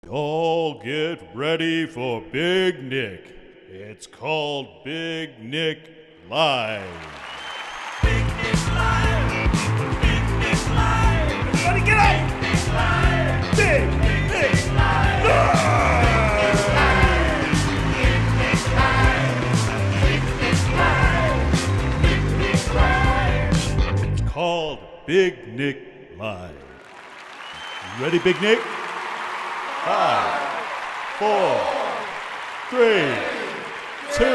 Y'all get ready for Big Nick. It's called Big Nick Live. Big Nick Live! Big Nick Live! Everybody get up! Big Nick Live! Big Nick Live! It's called Big Nick Live. You ready, Big Nick? 5, 4, 3, 2,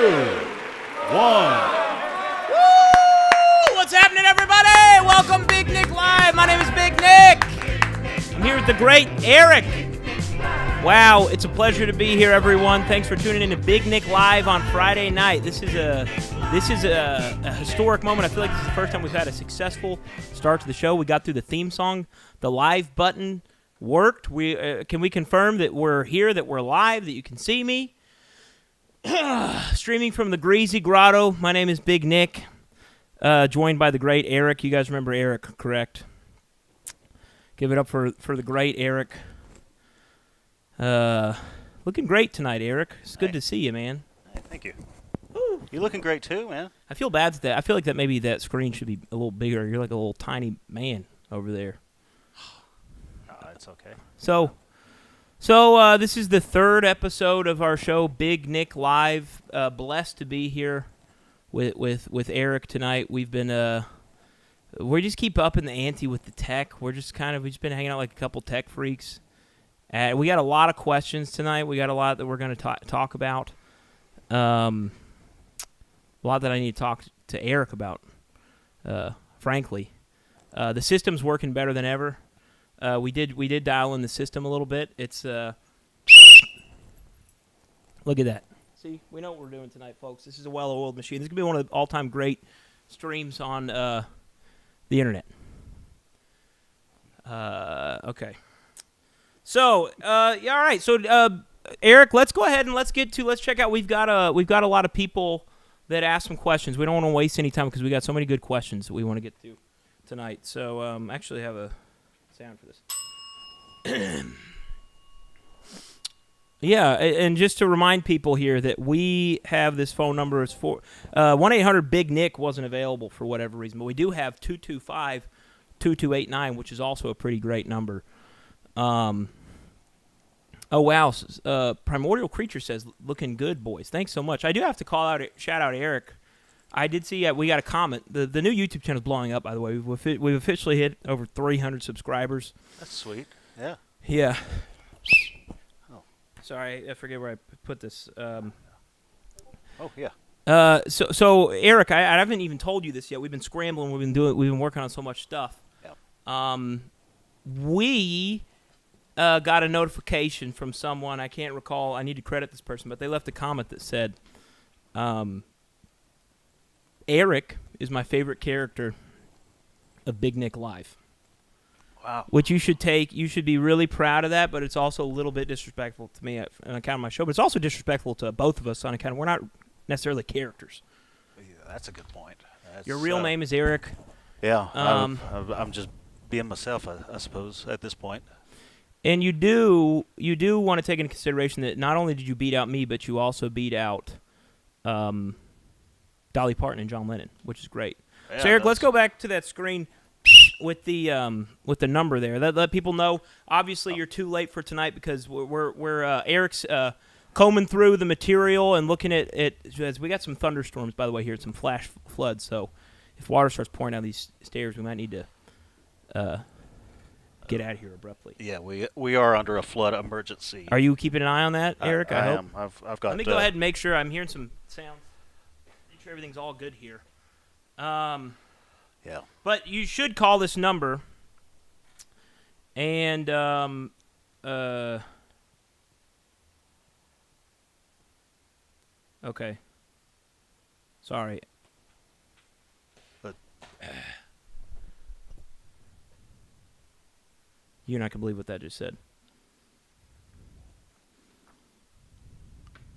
1. Woo! What's happening, everybody? Welcome, Big Nick Live. My name is Big Nick. I'm here with the great Eric. Wow, it's a pleasure to be here, everyone. Thanks for tuning in to Big Nick Live on Friday night. This is a historic moment. I feel like this is the first time we've had a successful start to the show. We got through the theme song. The live button worked. Can we confirm that we're here, that we're live, that you can see me? Streaming from the Greasy Grotto. My name is Big Nick, joined by the great Eric. You guys remember Eric, correct? Give it up for the great Eric. Looking great tonight, Eric. It's good to see you, man. Hey, thank you. Ooh. You're looking great too, man. I feel bad that I feel like that maybe that screen should be a little bigger. You're like a little tiny man over there. It's okay. So this is the third episode of our show, Big Nick Live. Blessed to be here with Eric tonight. We've been we just keep upping the ante with the tech. We've just been hanging out like a couple tech freaks. We got a lot of questions tonight. We got a lot that we're going to talk about. A lot that I need to talk to Eric about. Frankly, the system's working better than ever. We did dial in the system a little bit. It's look at that. See, we know what we're doing tonight, folks. This is a well-oiled machine. This is gonna be one of the all-time great streams on the internet. Okay. So, all right. So, Eric, let's go ahead and let's check out. We've got a lot of people that ask some questions. We don't want to waste any time because we got so many good questions that we want to get to tonight. So, actually have a sound for this. Yeah, and just to remind people here that we have this phone number is 1-800-BIG-NICK wasn't available for whatever reason, but we do have 225-2289, which is also a pretty great number. Oh wow, Primordial Creature says, looking good, boys. Thanks so much. I do have to shout out Eric. I did see we got a comment. The new YouTube channel is blowing up, by the way. We've officially hit over 300 subscribers. That's sweet. Yeah. Yeah. Oh. Sorry, I forget where I put this. Oh yeah. So Eric, I haven't even told you this yet. We've been scrambling. We've been working on so much stuff. Yep. We got a notification from someone. I can't recall. I need to credit this person, but they left a comment that said, Eric is my favorite character of Big Nick Live. Wow. Which you should be really proud of that, but it's also a little bit disrespectful to me on account of my show, but it's also disrespectful to both of us on account of we're not necessarily characters. Yeah, that's a good point. Your real name is Eric. Yeah. I'm just being myself, I suppose, at this point. And you do want to take into consideration that not only did you beat out me, but you also beat out Dolly Parton and John Lennon, which is great. Yeah, so Eric, let's go back to that screen with the number there. Let people know. Obviously, you're too late for tonight because we're Eric's combing through the material and looking at it. As we got some thunderstorms, by the way, here, some flash floods. So if water starts pouring down these stairs, we might need to get out of here abruptly. Yeah, we are under a flood emergency. Are you keeping an eye on that, Eric? I hope. am. I've got. Let me go ahead and make sure I'm hearing some sounds. Make sure everything's all good here. Yeah. But you should call this number. And okay. Sorry. But you're not gonna believe what that just said.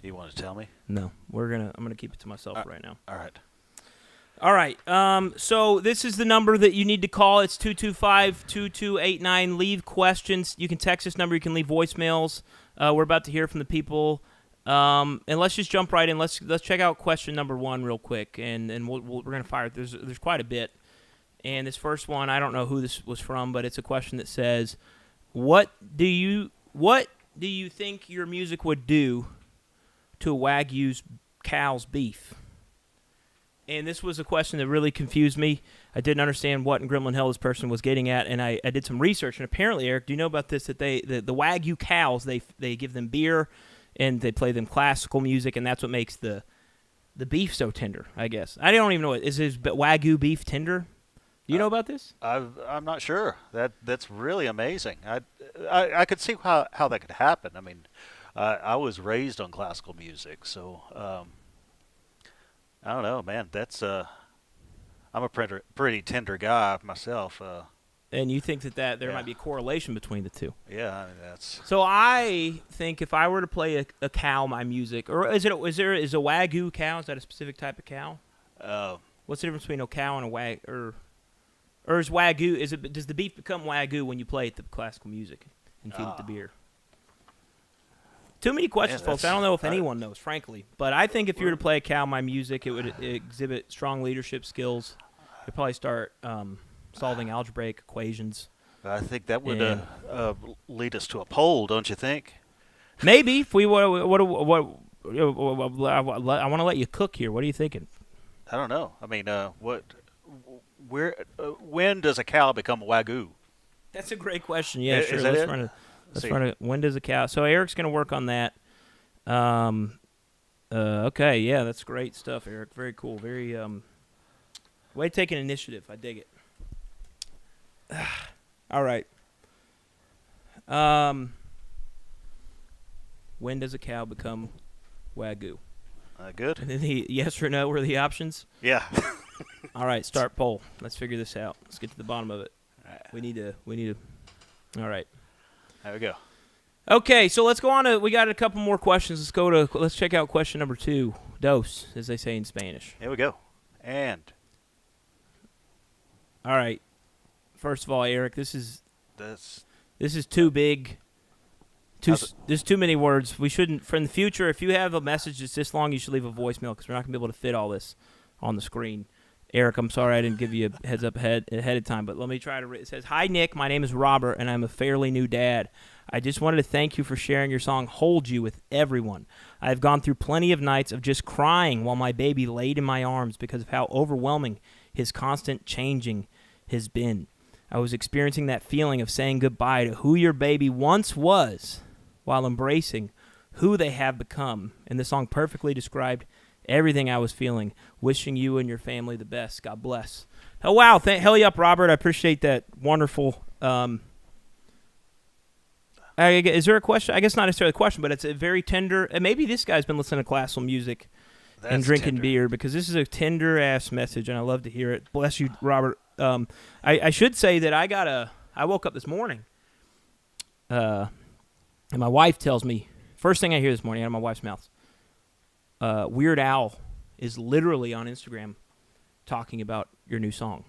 You want to tell me? No, I'm gonna keep it to myself right now. All right. All right. So this is the number that you need to call. It's 225-2289. Leave questions. You can text this number. You can leave voicemails. We're about to hear from the people. And let's just jump right in. Let's check out question number 1 real quick, and we're going to fire it. There's quite a bit. And this first one, I don't know who this was from, but it's a question that says, What do you think your music would do to a Wagyu's cow's beef? And this was a question that really confused me. I didn't understand what in Gremlin Hell this person was getting at, and I did some research. And apparently, Eric, do you know about this? That the Wagyu cows, they give them beer, and they play them classical music, and that's what makes the beef so tender, I guess. I don't even know. Is Wagyu beef tender? Do you know about this? I'm not sure. That's really amazing. I could see how that could happen. I mean, I was raised on classical music, so I don't know, man. That's I'm a pretty tender guy myself. And you think that there might be a correlation between the two? Yeah, I mean, that's. So I think if I were to play a cow my music, or is a Wagyu cow? Is that a specific type of cow? What's the difference between a cow and a Wagyu? Or is Wagyu? Does the beef become Wagyu when you play it the classical music and feed it the beer? Too many questions, folks. I don't know if anyone knows, frankly. But I think if you were to play a cow my music, it would exhibit strong leadership skills. You'd probably start solving algebraic equations. I think that would lead us to a poll, don't you think? Maybe if we I want to let you cook here. What are you thinking? I don't know. I mean, when does a cow become a Wagyu? That's a great question. Yeah, sure. Let's run it. When does a cow? So Eric's going to work on that. Okay, yeah, that's great stuff, Eric. Very cool. Very way to take an initiative. I dig it. All right. When does a cow become Wagyu? Good. And then yes or no were the options. Yeah. All right, start poll. Let's figure this out. Let's get to the bottom of it. We need to. All right. There we go. Okay, so let's go on to. We got a couple more questions. Let's check out question number 2. Dos, as they say in Spanish. Here we go. And. All right. First of all, Eric, this is too big. There's too many words. We shouldn't. For in the future, if you have a message that's this long, you should leave a voicemail because we're not gonna be able to fit all this on the screen. Eric, I'm sorry I didn't give you a heads up ahead of time, but let me try to read. It says, "Hi, Nick. My name is Robert, and I'm a fairly new dad. I just wanted to thank you for sharing your song, Hold You, with everyone. I've gone through plenty of nights of just crying while my baby laid in my arms because of how overwhelming his constant changing has been. I was experiencing that feeling of saying goodbye to who your baby once was while embracing who they have become, and the song perfectly described everything I was feeling. Wishing you and your family the best. God bless." Oh, wow. Hell yeah, Robert. I appreciate that. Wonderful. Is there a question? I guess not necessarily a question, but it's a very tender. And maybe this guy's been listening to classical music and drinking beer, because this is a tender-ass message, and I love to hear it. Bless you, Robert. I should say that I woke up this morning, and my wife tells me, first thing I hear this morning out of my wife's mouth, Weird Al is literally on Instagram talking about your new song.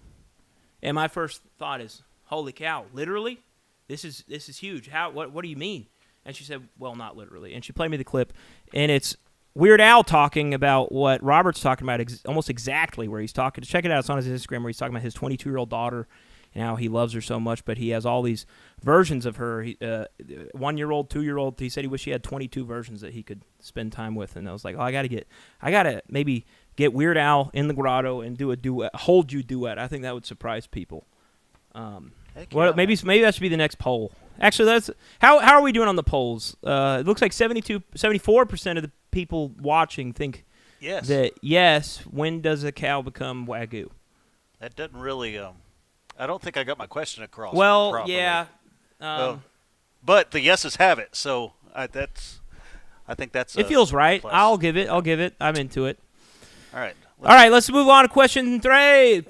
And my first thought is, holy cow, literally? This is huge. What do you mean? And she said, well, not literally. And she played me the clip, and it's Weird Al talking about what Robert's talking about, almost exactly where he's talking. Check it out. It's on his Instagram where he's talking about his 22-year-old daughter and how he loves her so much, but he has all these versions of her. 1-year-old, 2-year-old. He said he wished he had 22 versions that he could spend time with. And I was like, oh, I gotta maybe get Weird Al in the grotto and do a duet, Hold You duet. I think that would surprise people. Maybe that should be the next poll. Actually, that's how are we doing on the polls? It looks like 74% of the people watching think yes. that yes. When does a cow become Wagyu? That doesn't really. I don't think I got my question across. Well, properly. yeah. But the yeses have it, so I think that's. It feels right. Plus. I'll give it. I'm into it. All right. All right. Let's move on to question 3.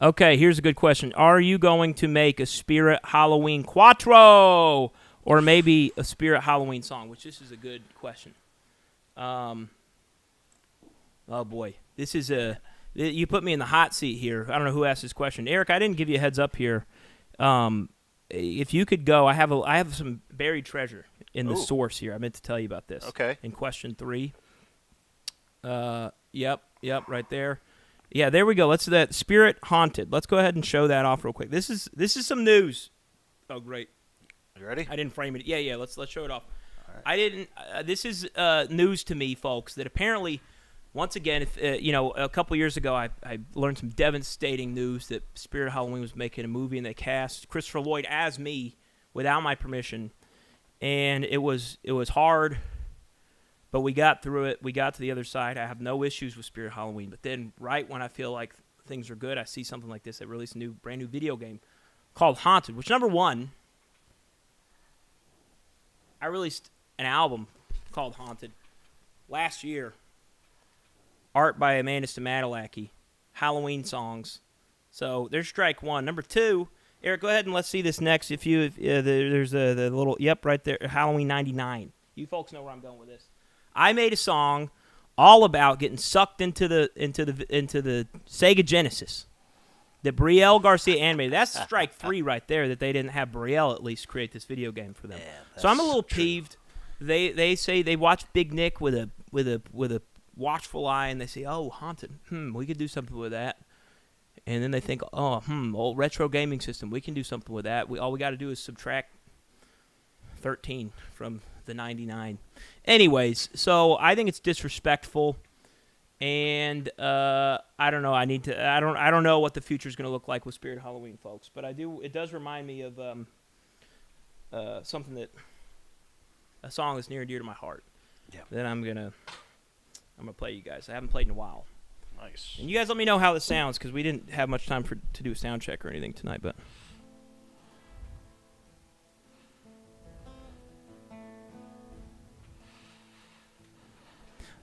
Okay, here's a good question. Are you going to make a Spirit Halloween Quattro, or maybe a Spirit Halloween song? Which this is a good question. Oh boy, this is you put me in the hot seat here. I don't know who asked this question. Eric, I didn't give you a heads up here. if you could go, I have some buried treasure in the Ooh. source here. I meant to tell you about this. Okay. In question 3. Yep, right there. Yeah, there we go. Let's that Spirit Haunted. Let's go ahead and show that off real quick. This is some news. Oh, great. You ready? I didn't frame it. Yeah. Let's show it off. right. I didn't. This is news to me, folks. That apparently, once again, if a couple years ago, I learned some devastating news that Spirit Halloween was making a movie, and they cast Christopher Lloyd as me without my permission, and it was hard, but we got through it. We got to the other side. I have no issues with Spirit Halloween, but then right when I feel like things are good, I see something like this. They released a brand new video game called Haunted, which, number one, I released an album called Haunted last year. Art by Amanda Stamadilaki. Halloween songs. So there's strike one. Number two, Eric, go ahead and let's see this next. There's the little, yep, right there, Halloween 99. You folks know where I'm going with this. I made a song all about getting sucked into the Sega Genesis that Brielle Garcia animated. That's strike 3 right there, that they didn't have Brielle at least create this video game for them. Yeah, so I'm a little true. peeved. They say they watch Big Nick with a watchful eye, and they say, "Oh, Haunted. We could do something with that." And then they think, "Oh, old retro gaming system. We can do something with that. All we got to do is subtract 13 from the 99." Anyways, so I think it's disrespectful, and I don't know. I don't know what the future is going to look like with Spirit Halloween, folks. But I do. It does remind me of something a song that's near and dear to my heart. Yeah. That I'm gonna play you guys. I haven't played in a while. Nice. And you guys let me know how this sounds, because we didn't have much time to do a sound check or anything tonight. But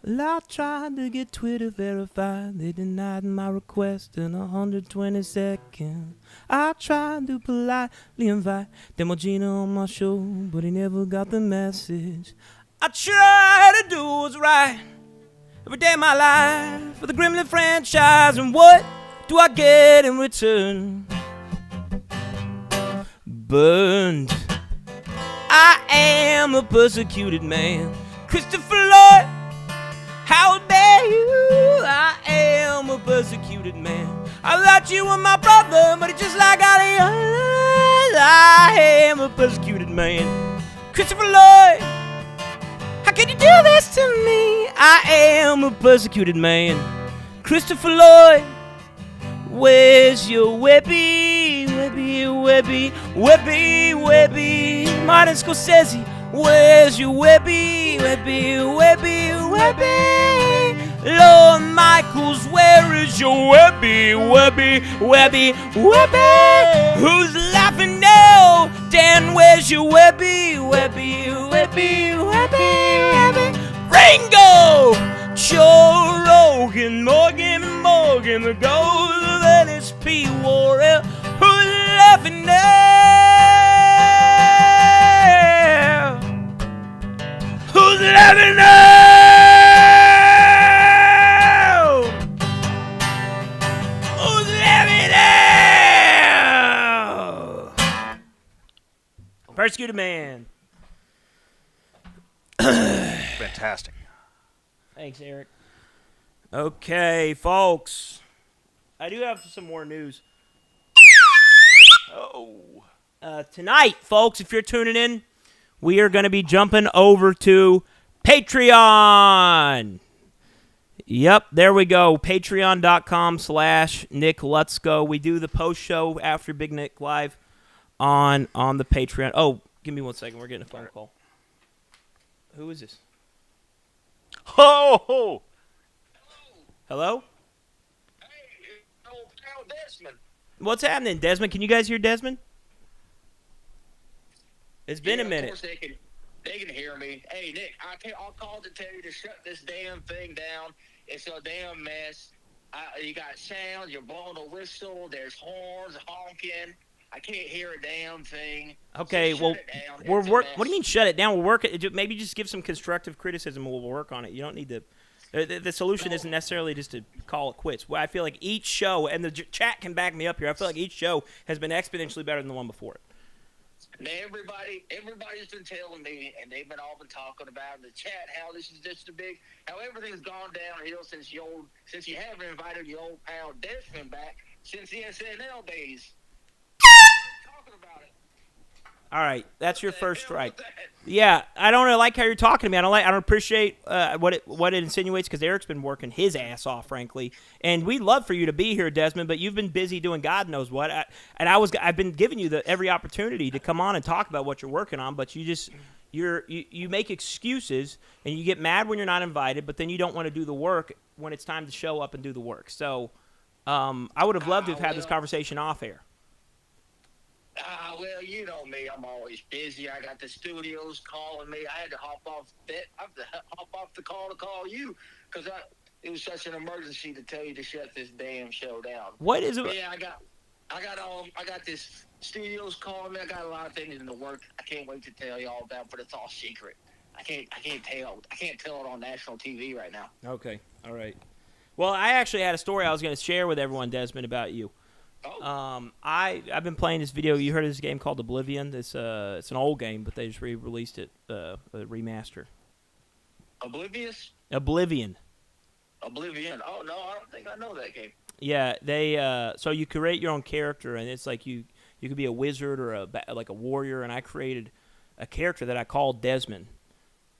I tried to get Twitter verified. They denied my request in 120 seconds. I tried to politely invite Demogena on my show, but he never got the message. I try to do what's right every day of my life for the Gremlin franchise, and what do I get in return? Burned. I am a persecuted man. Christopher Lloyd, how dare you? I am a persecuted man. I thought you were my brother, but it's just like I am. I am a persecuted man. Christopher Lloyd, how can you do this to me? I am a persecuted man. Christopher Lloyd, where's your webbie, webbie, webbie, webbie? Martin Scorsese, where's your webbie, webbie, webbie, webbie? Lord Michaels, where is your webbie, webbie, webbie, webbie? Who's laughing now? Dan, where's your webbie, webbie, webbie, webbie, webbie? Ringo, Joe Rogan, Morgan, the ghost of LSP Warrior. Who's laughing now? Who's laughing now? Who's laughing now? Persecuted man. Fantastic. Thanks, Eric. Okay, folks. I do have some more news. Tonight, folks, if you're tuning in, we are going to be jumping over to Patreon. Yep, there we go. Patreon.com/Nick Lutzko. We do the post show after Big Nick Live on the Patreon. Oh, give me 1 second. We're getting a phone call. Who is this? Ho! Hello? Hey, old pal Desmond. What's happening, Desmond? Can you guys hear Desmond? It's been a Of minute. course they can hear me. Hey, Nick, I'll call to tell you to shut this damn thing down. It's a damn mess. You got sound. You're blowing a whistle. There's horns, honking. I can't hear a damn thing. Okay, So well, shut it down. we're It's a work. mess. What do you mean shut it down? We'll work it. Maybe just give some constructive criticism, and we'll work on it. You don't need to. The solution isn't necessarily just to call it quits. Well, I feel like each show, and the chat can back me up here. I feel like each show has been exponentially better than the one before it. Everybody's been telling me, and they've been all been talking about in the chat how this is just how everything's gone downhill since you haven't invited your old pal Desmond back since the SNL days. Talking about it. All right, that's your first Hell was strike. that? Yeah, I don't really like how you're talking to me. I don't appreciate what it insinuates because Eric's been working his ass off, frankly. And we'd love for you to be here, Desmond, but you've been busy doing God knows what. I've been giving you every opportunity to come on and talk about what you're working on, but you make excuses and you get mad when you're not invited, but then you don't want to do the work when it's time to show up and do the work. So I would have loved to have had this conversation off air. Well, you know me. I'm always busy. I got the studios calling me. I had to hop off the call to call you because it was such an emergency to tell you to shut this damn show down. What is it? But yeah, I got this studios calling me. I got a lot of things in the work. I can't wait to tell you all about, but it's all secret. I can't tell it on national TV right now. Okay, all right. Well, I actually had a story I was going to share with everyone, Desmond, about you. Oh. I've been playing this video. You heard of this game called Oblivion? It's an old game, but they just re-released it, a remaster. Oblivion. Oh no, I don't think I know that game. Yeah, they so you create your own character, and it's like you could be a wizard or like a warrior, and I created a character that I called Desmond.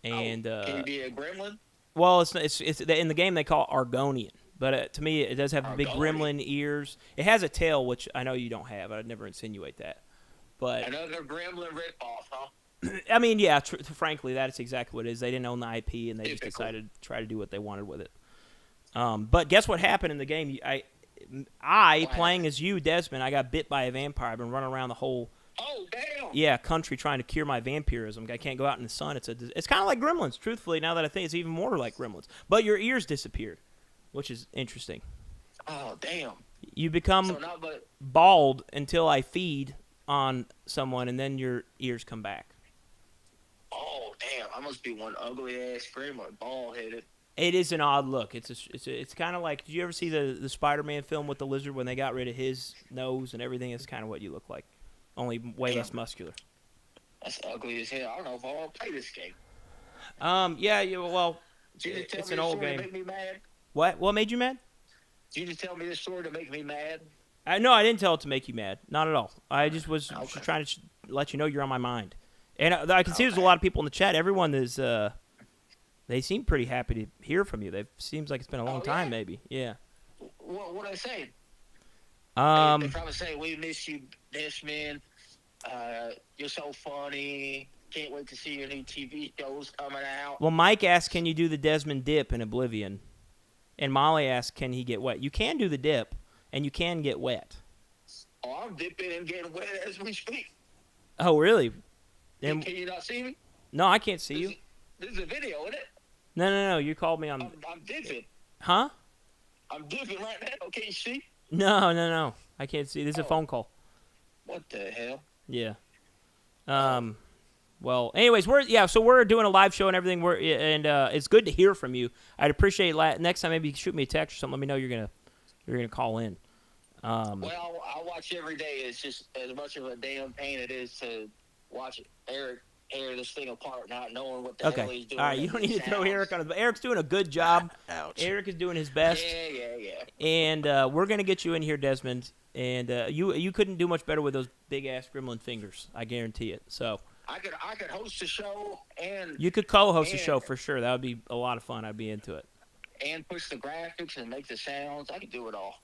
And can you be a gremlin? Well, it's in the game they call Argonian. But to me, it does have big gremlin ears. It has a tail, which I know you don't have. I'd never insinuate that. But another gremlin ripoff, huh? I mean, yeah, frankly, that's exactly what it is. They didn't own the IP, and they just decided to try to do what they wanted with it. But guess what happened in the game? I playing as you, Desmond, I got bit by a vampire. I've been running around the whole country trying to cure my vampirism. I can't go out in the sun. It's kind of like Gremlins, truthfully, now that I think it's even more like Gremlins. But your ears disappeared, which is interesting. Oh, damn. You become bald until I feed on someone, and then your ears come back. Oh, damn. I must be one ugly-ass gremlin, bald-headed. It is an odd look. It's kind of like, did you ever see the Spider-Man film with the lizard when they got rid of his nose and everything? It's kind of what you look like, only way less muscular. That's ugly as hell. I don't know if I want to play this game. Well, it's an old game. Make me mad? What made you mad? Did you just tell me this story to make me mad? No, I didn't tell it to make you mad. Not at all. I just was trying to let you know you're on my mind. And I can see there's a lot of people in the chat. Everyone is, they seem pretty happy to hear from you. Seems like it's been a long time, maybe. Yeah. What I say? They probably say, we miss you, Desmond. You're so funny. Can't wait to see your new TV shows coming out. Well, Mike asked, can you do the Desmond dip in Oblivion? And Molly asked, can he get wet? You can do the dip, and you can get wet. Oh, I'm dipping and getting wet as we speak. Oh, really? Can you not see me? No, I can't see you. This is a video, isn't it? No. You called me on... I'm dipping. Huh? I'm dipping right now. Can you see? No. I can't see. This is a phone call. What the hell? Yeah. Well, anyways, we're doing a live show and everything. It's good to hear from you. I'd appreciate next time maybe shoot me a text or something. Let me know you're gonna call in. Well, I watch every day. It's just as much of a damn pain it is to watch Eric tear this thing apart, not knowing what the hell he's doing. All right, you don't need to throw Eric on it. But Eric's doing a good job. Ouch. Eric is doing his best. Yeah. And we're gonna get you in here, Desmond. And you couldn't do much better with those big ass gremlin fingers. I guarantee it. So. I could host a show and you could co-host a show for sure. That would be a lot of fun. I'd be into it. And push the graphics and make the sounds. I could do it all.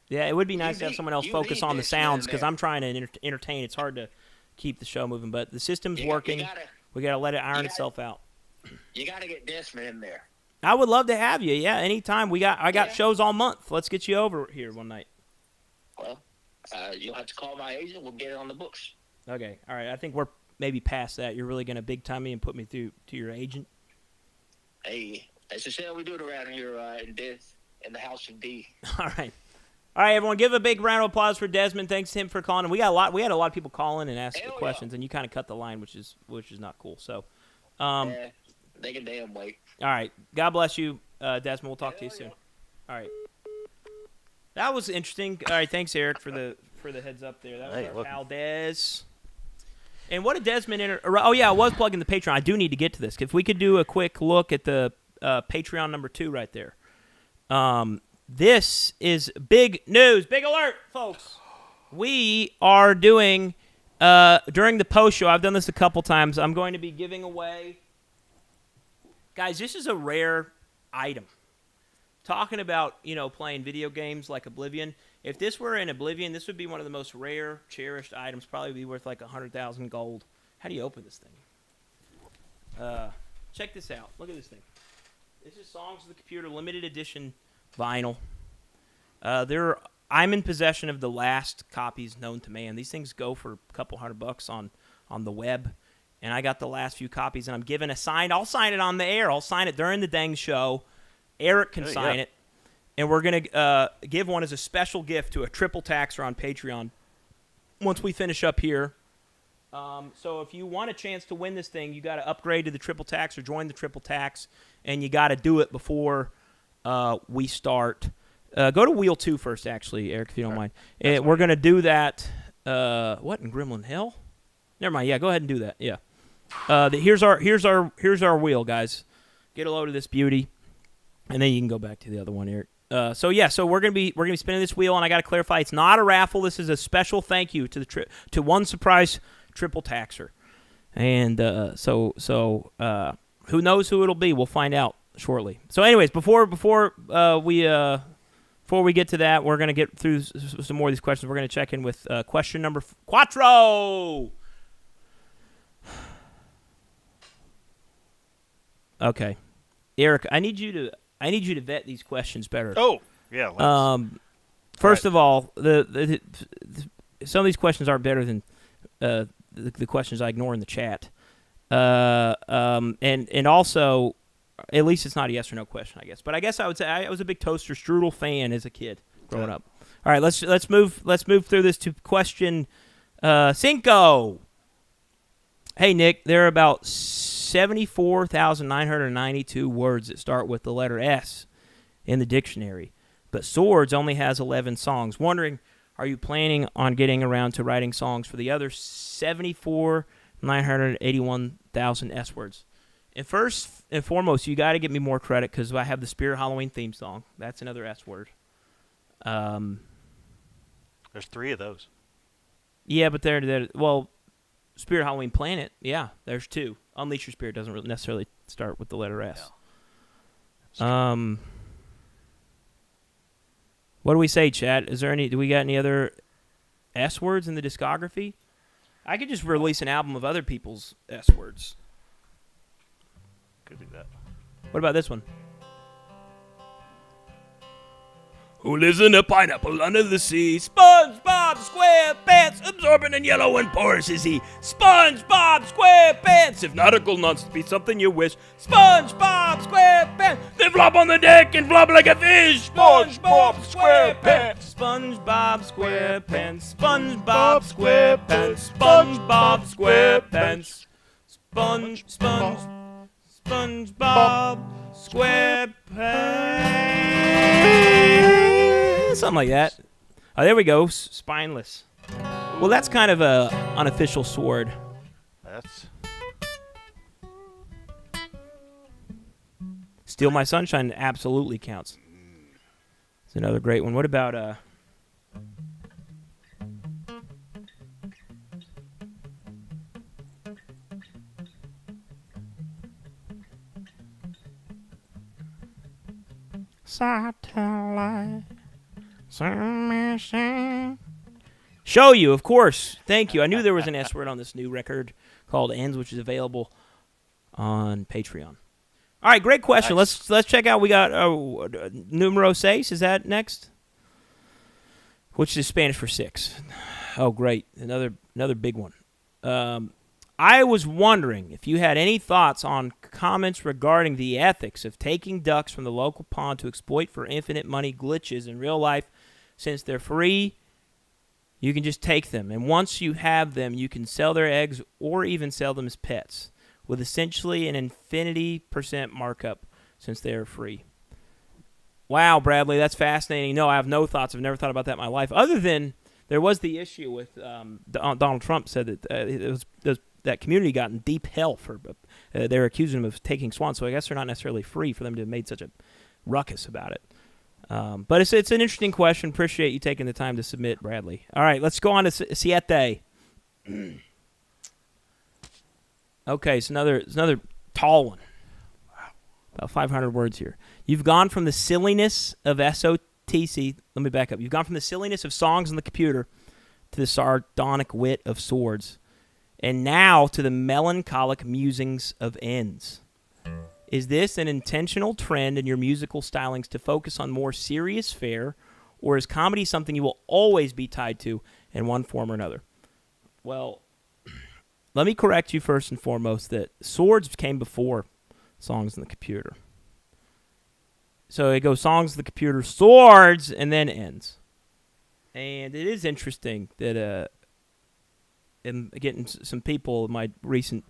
Yeah, it would be nice to have someone else focus on the sounds because I'm trying to entertain. It's hard to keep the show moving, but the system's working. We got to let it iron itself out. You got to get Desmond in there. I would love to have you. Yeah, anytime. I got shows all month. Let's get you over here one night. Well, you'll have to call my agent. We'll get it on the books. Okay. All right. I think we're maybe past that. You're really going to big time me and put me through to your agent? Hey, that's just how we do it around here in the House of D. All right, everyone, give a big round of applause for Desmond. Thanks to him for calling. We had a lot of people calling and asking questions, and you kind of cut the line, which is not cool. So, they can damn wait. All right, God bless you, Desmond. We'll talk to you soon. All right, that was interesting. All right, thanks, Eric, for the heads up there. That was our pal Des. And what did Desmond oh, yeah, I was plugging the Patreon. I do need to get to this. If we could do a quick look at the Patreon number 2 right there. This is big news. Big alert, folks. We are doing, during the post show, I've done this a couple times, I'm going to be giving away. Guys, this is a rare item. Talking about, playing video games like Oblivion. If this were in Oblivion, this would be one of the most rare, cherished items. Probably be worth like 100,000 gold. How do you open this thing? Check this out. Look at this thing. This is Songs of the Computer limited edition vinyl. I'm in possession of the last copies known to man. These things go for a couple $100 on the web. And I got the last few copies, and I'm giving a signed. I'll sign it on the air. I'll sign it during the dang show. Eric can sign it. And we're going to give one as a special gift to a triple taxer on Patreon once we finish up here. So if you want a chance to win this thing, you got to upgrade to the triple tax or join the triple tax, and you got to do it before we start. Go to Wheel 2 first, actually, Eric, if you don't mind. We're going to do that. What, in Gremlin Hell? Never mind. Yeah, go ahead and do that. Yeah. Here's our wheel, guys. Get a load of this beauty, and then you can go back to the other one, Eric. So we're gonna be spinning this wheel, and I got to clarify, it's not a raffle. This is a special thank you to one surprise triple taxer, and who knows who it'll be? We'll find out shortly. So, anyways, before we get to that, we're gonna get through some more of these questions. We're gonna check in with question number 4. Okay, Eric, I need you to vet these questions better. Oh, yeah. First of all, the some of these questions are better than the questions I ignore in the chat. And also, at least it's not a yes or no question, I guess. But I guess I would say I was a big Toaster Strudel fan as a kid growing up. All right, let's move through this to question 5. Hey Nick, there are about 74,992 words that start with the letter S in the dictionary, but Swords only has 11 songs. Wondering, are you planning on getting around to writing songs for the other 74,981,000 S words? And first and foremost, you got to give me more credit because I have the Spirit Halloween theme song. That's another S word. There's 3 of those. Yeah, but they're Spirit Halloween Planet, yeah, there's 2. Unleash Your Spirit doesn't really necessarily start with the letter S. Yeah. What do we say, chat? Do we got any other S words in the discography? I could just release an album of other people's S words. Could do that. What about this one? Who lives in a pineapple under the sea? SpongeBob SquarePants, absorbent and yellow and porous is he. SpongeBob SquarePants, if nautical nonsense be something you wish. SpongeBob SquarePants, they flop on the deck and flop like a fish. SpongeBob SquarePants, SpongeBob SquarePants, SpongeBob SquarePants, SpongeBob SquarePants, SpongeBob SquarePants. Something like that. Oh, there we go. Spineless. Well, that's kind of a unofficial sword. That's Steal My Sunshine absolutely counts. It's another great one. What about Satellite? Show You, of course. Thank you. I knew there was an S word on this new record called Ends, which is available on Patreon. All right, great question. Nice. Let's check out. We got numero 6. Is that next? Which is Spanish for 6. Oh, great. Another big one. I was wondering if you had any thoughts on comments regarding the ethics of taking ducks from the local pond to exploit for infinite money glitches in real life. Since they're free, you can just take them. And once you have them, you can sell their eggs or even sell them as pets with essentially an infinity% markup since they are free. Wow, Bradley, that's fascinating. No, I have no thoughts. I've never thought about that in my life. Other than there was the issue with Donald Trump said that that community got in deep hell for they're accusing him of taking swans. So I guess they're not necessarily free for them to have made such a ruckus about it. But it's an interesting question. Appreciate you taking the time to submit, Bradley. All right, let's go on to Siete. Okay, so another tall one. About 500 words here. You've gone from the silliness of SOTC. Let me back up. You've gone from the silliness of songs on the computer to the sardonic wit of swords, and now to the melancholic musings of ends. Is this an intentional trend in your musical stylings to focus on more serious fare, or is comedy something you will always be tied to in one form or another? Well, let me correct you first and foremost that swords came before songs on the computer. So it goes songs on the computer, swords, and then ends. And it is interesting that I'm getting some people in my recent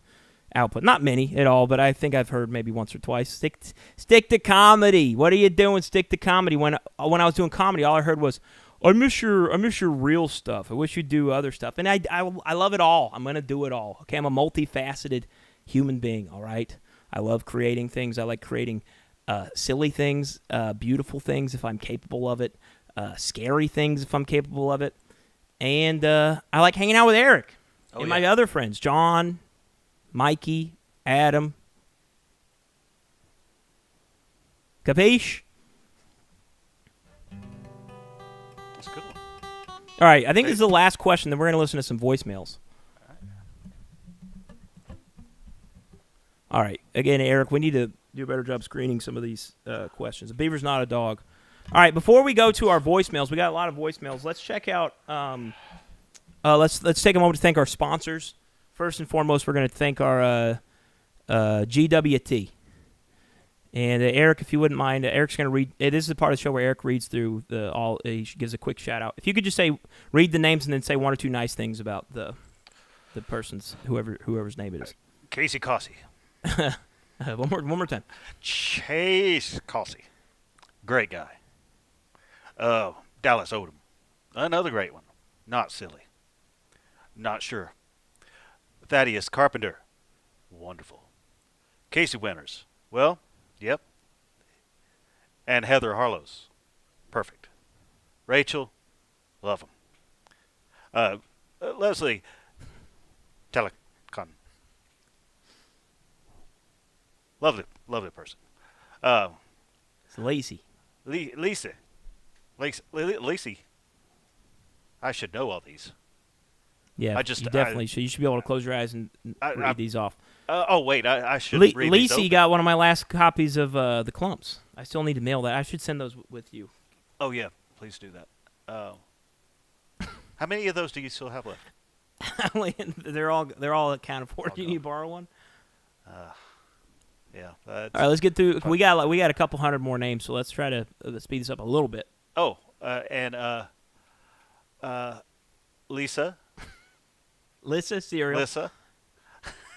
output. Not many at all, but I think I've heard maybe once or twice. Stick to comedy. What are you doing? Stick to comedy. When I was doing comedy, all I heard was, I miss your real stuff. I wish you'd do other stuff. And I love it all. I'm going to do it all. Okay, I'm a multifaceted human being, all right? I love creating things. I like creating silly things, beautiful things if I'm capable of it, scary things if I'm capable of it. And I like hanging out with Eric and my other friends, John, Mikey, Adam. Capiche? That's a good one. All right, I think this is the last question, then we're going to listen to some voicemails. All right, again, Eric, we need to do a better job screening some of these questions. A beaver's not a dog. All right, before we go to our voicemails, we got a lot of voicemails. Let's check out. Let's take a moment to thank our sponsors. First and foremost, we're going to thank our GWT. And Eric, if you wouldn't mind, Eric's going to read. This is the part of the show where Eric reads through he gives a quick shout out. If you could just read the names and then say one or two nice things about the person's whoever's name it is. Casey Cossey. One more time. Chase Cossey. Great guy. Dallas Odom. Another great one. Not silly. Not sure. Thaddeus Carpenter. Wonderful. Casey Winters. Well, yep. And Heather Harlows. Perfect. Rachel. Love him. Leslie Telecon. Lovely person. It's Lacey. Lacey. I should know all these. Yeah, you definitely should. You should be able to close your eyes and read these off. Wait, I should read these Lacey open. got one of my last copies of The Clumps. I still need to mail that. I should send those with you. Oh, yeah. Please do that. How many of those do you still have left? They're all accounted for. Do you need to borrow one? Yeah. All right, let's get through. We got a couple hundred more names, so let's try to speed this up a little bit. Oh, and Lisa. Lissa Cereal. Lissa.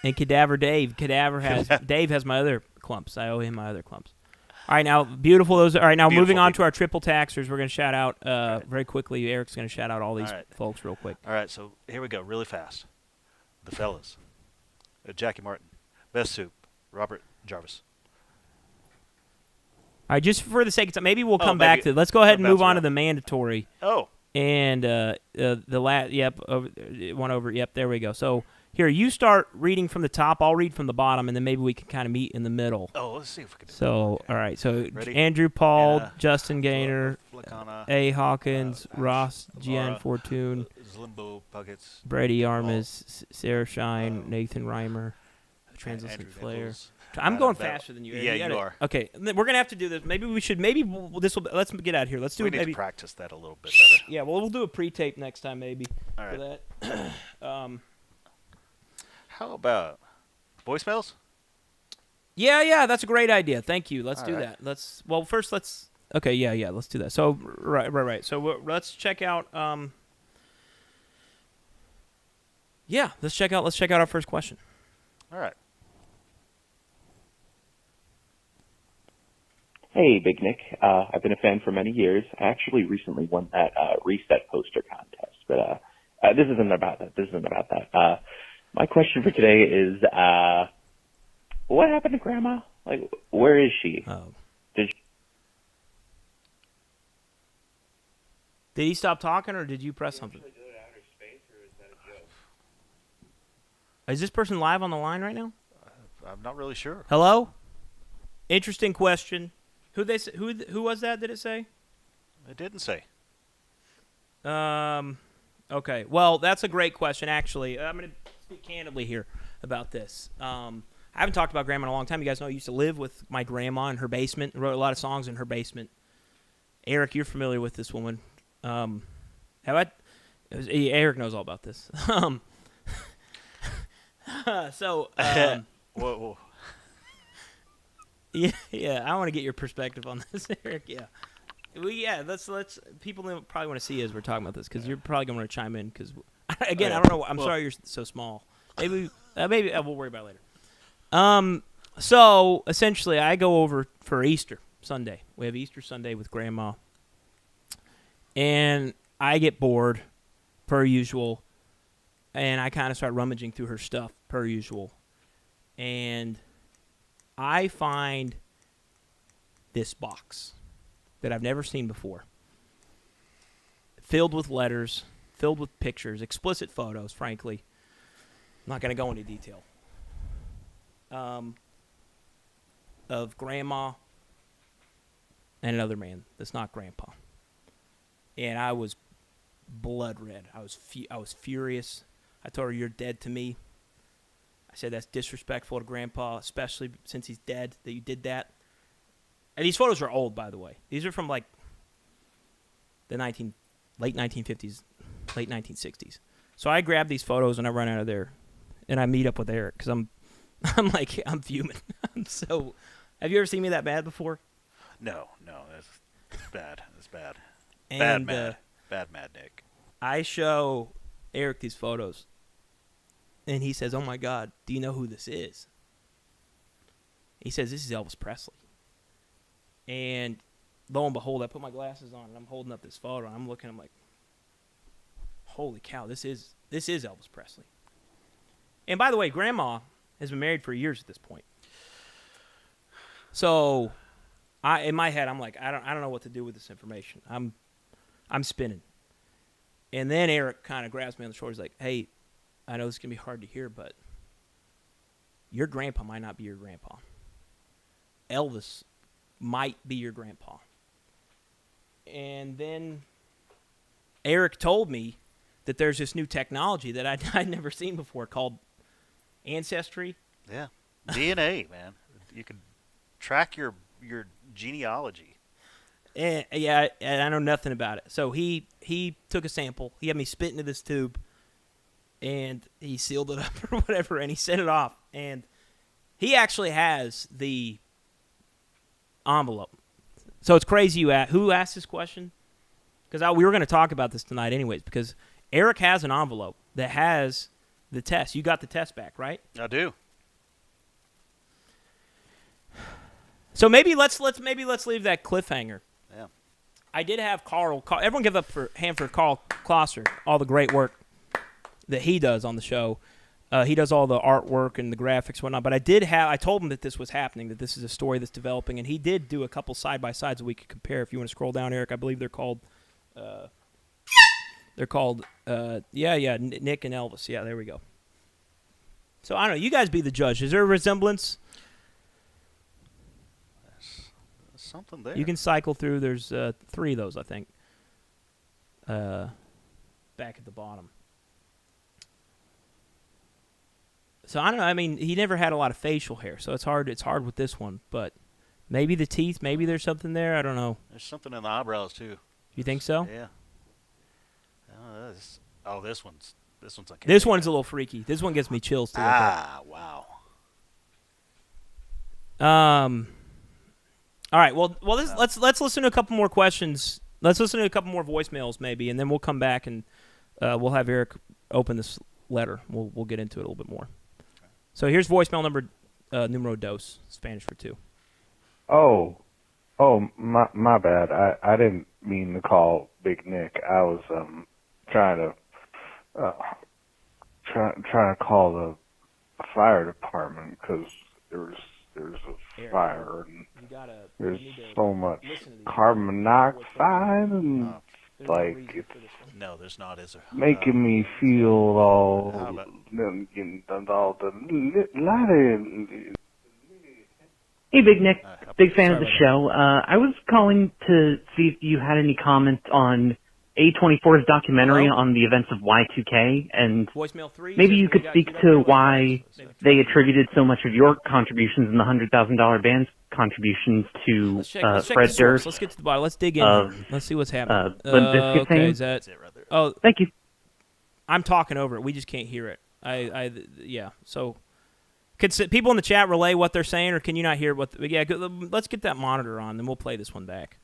And Cadaver Dave. Dave has my other clumps. I owe him my other clumps. All right, now, beautiful. All right, now moving on to our triple taxers. We're going to shout out very quickly. Eric's going to shout out all these folks real quick. All right, so here we go, really fast. The fellas. Jackie Martin. Best Soup. Robert Jarvis. All right, just for the sake of time, maybe we'll come back to it. Let's go ahead and move on to the mandatory. Oh. And one over. Yep, there we go. So here, you start reading from the top. I'll read from the bottom, and then maybe we can kind of meet in the middle. Oh, let's see if we can do that. Okay. All right. So Ready? Andrew Paul, Anna, Justin Gaynor, A. Hawkins, Ross, Gian Laura, Fortune, Zlimbo Puckets, Brady Armas, Sarah Shine, Nathan Reimer, Translucent Flare. I'm going faster than you. Yeah, you are. Okay, we're gonna have to do this. Maybe we should. Let's get out of here. Let's do we it. We maybe need to practice that a little bit better. Yeah, well, we'll do a pre-tape next time, maybe. All right. For that. How about voicemails? Yeah, that's a great idea. Thank you. Let's do right. that. First let's. Okay, yeah, let's do that. So right. So let's check out. Let's check out our first question. All right. Hey, Big Nick. I've been a fan for many years. I actually recently won that Reset poster contest but this isn't about that. This isn't about that. My question for today is, what happened to Grandma? Like, where is she? Oh. Did Did he stop talking, or did you press something? Is this person live on the line right now? I'm not really sure. Hello? Interesting question. Who was that? Did it say? It didn't say. Okay. Well, that's a great question. Actually, I'm going to speak candidly here about this. I haven't talked about Grandma in a long time. You guys know I used to live with my grandma in her basement. Wrote a lot of songs in her basement. Eric, you're familiar with this woman. Eric knows all about this. Whoa. Yeah, I want to get your perspective on this, Eric. Yeah. Let's people probably want to see as we're talking about this, because you're probably going to chime in, because again, I don't know. I'm sorry you're so small. Maybe we'll worry about it later. So essentially, I go over for Easter Sunday. We have Easter Sunday with Grandma, and I get bored, per usual, and I kind of start rummaging through her stuff, per usual, and I find this box that I've never seen before, filled with letters, filled with pictures, explicit photos, frankly. I'm not going to go into detail. Of Grandma and another man that's not Grandpa. And I was blood red. I was furious. I told her, "You're dead to me." I said, "That's disrespectful to Grandpa, especially since he's dead, that you did that." And these photos are old, by the way. These are from like the late 1950s, late 1960s. So I grab these photos and I run out of there, and I meet up with Eric, because I'm fuming. Have you ever seen me that bad before? No, that's bad. That's bad. And, Bad Mad Nick. I show Eric these photos, and he says, "Oh my God, do you know who this is?" He says, "This is Elvis Presley." And lo and behold, I put my glasses on, and I'm holding up this photo, and I'm looking, I'm like, holy cow, this is Elvis Presley. And by the way, Grandma has been married for years at this point. So, in my head, I'm like, I don't know what to do with this information. I'm spinning. And then Eric kind of grabs me on the shoulder. He's like, "Hey, I know this is going to be hard to hear, but your grandpa might not be your grandpa. Elvis might be your grandpa." And then Eric told me that there's this new technology that I'd never seen before called Ancestry. Yeah. DNA, man. You can track your genealogy. And I know nothing about it. So he took a sample. He had me spit into this tube, and he sealed it up or whatever, and he sent it off. And he actually has the envelope. So it's crazy who asked this question? Because we were going to talk about this tonight anyways, because Eric has an envelope that has the test. You got the test back, right? I do. So maybe let's leave that cliffhanger. Yeah. I did have Carl. Everyone give up for hand for Carl Kloster, all the great work that he does on the show. He does all the artwork and the graphics and whatnot. But I told him that this was happening, that this is a story that's developing, and he did do a couple side-by-sides that we could compare. If you want to scroll down, Eric, I believe they're called Nick and Elvis. Yeah, there we go. So I don't know. You guys be the judge. Is there a resemblance? There's something there. You can cycle through. There's 3 of those, I think. Back at the bottom. So I don't know. I mean, he never had a lot of facial hair, so it's hard. It's hard with this one, but maybe the teeth. Maybe there's something there. I don't know. There's something in the eyebrows too. You think so? Yeah. This one's okay. This one's a little freaky. This one gives me chills to look at. Wow. All right. Well, let's listen to a couple more questions. Let's listen to a couple more voicemails, maybe, and then we'll come back and we'll have Eric open this letter. We'll get into it a little bit more. So here's voicemail numero dos, Spanish for 2. Oh, my bad. I didn't mean to call Big Nick. I was trying to trying to call the fire department because there's a Eric, fire and you gotta. there's you need to so much listen to these carbon people. monoxide and There's no like reason it's for this one. No, there's not, is there? making me feel all how about- getting all the light. Hey, Big Nick. Big fan of Sorry the about show. I was calling to see if you had any comment on A24's documentary Hello? on the events of Y2K, and Voicemail 3. maybe says you we could got speak queued up to here. Let's why try this. they attributed so much of your contributions in the $100,000 band's contributions to Let's check the Fred source. Durst. Let's get to the bottom. Let's dig in. of, Here. Let's see what's happening. Limp Bizkit okay, fame. is that? That's it right there. Oh, Thank you. I'm talking over it. We just can't hear it. Yeah. So, could people in the chat relay what they're saying, or can you not hear what? Yeah, let's get that monitor on, then we'll play this one back.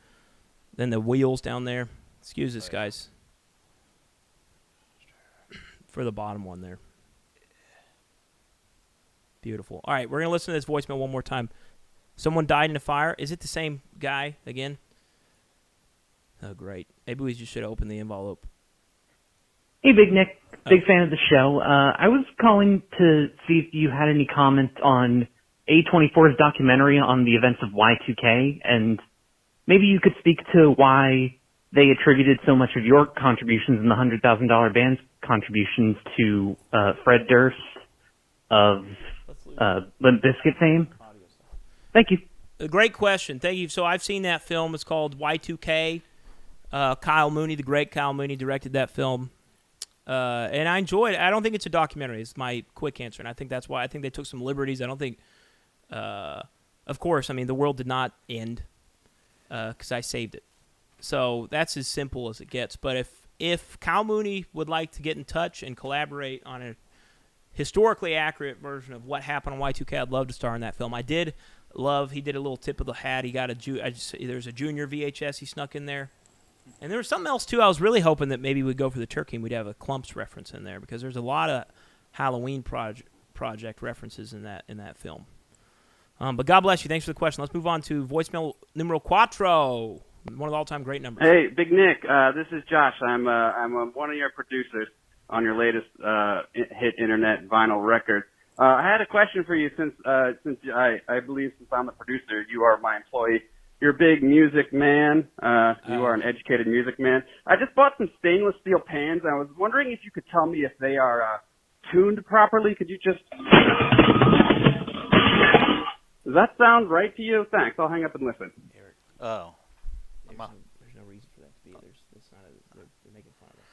Then the wheels down there. Excuse us, guys. For the bottom one there. Beautiful. All right, we're gonna listen to this voicemail one more time. Someone died in a fire. Is it the same guy again? Oh, great. Maybe we just should open the envelope. Hey, Big Nick. Big fan of the show. I was calling to see if you had any comment on A24's documentary on the events of Y2K, and maybe you could speak to why they attributed so much of your contributions in the $100,000 band's contributions to Fred Durst of Limp Bizkit fame. Thank you. A great question. Thank you. So I've seen that film. It's called Y2K. Kyle Mooney, the great Kyle Mooney, directed that film. And I enjoyed it. I don't think it's a documentary. It's my quick answer, and I think that's why. I think they took some liberties. I don't think, of course, I mean, the world did not end because I saved it. So that's as simple as it gets. But if Kyle Mooney would like to get in touch and collaborate on a historically accurate version of what happened on Y2K, I'd love to star in that film. He did a little tip of the hat. He got there's a junior VHS he snuck in there. And there was something else, too. I was really hoping that maybe we'd go for the turkey and we'd have a Clumps reference in there because there's a lot of Halloween project references in that film. But God bless you. Thanks for the question. Let's move on to voicemail numero cuatro, one of the all-time great numbers. Hey, Big Nick. This is Josh. I'm one of your producers on your latest hit internet vinyl record. I had a question for you since I believe since I'm the producer, you are my employee. You're a big music man. You are an educated music man. I just bought some stainless steel pans. I was wondering if you could tell me if they are tuned properly. Could you just... Does that sound right to you? Thanks. I'll hang up and listen. Oh. There's no reason for that to be. They're making fun of us.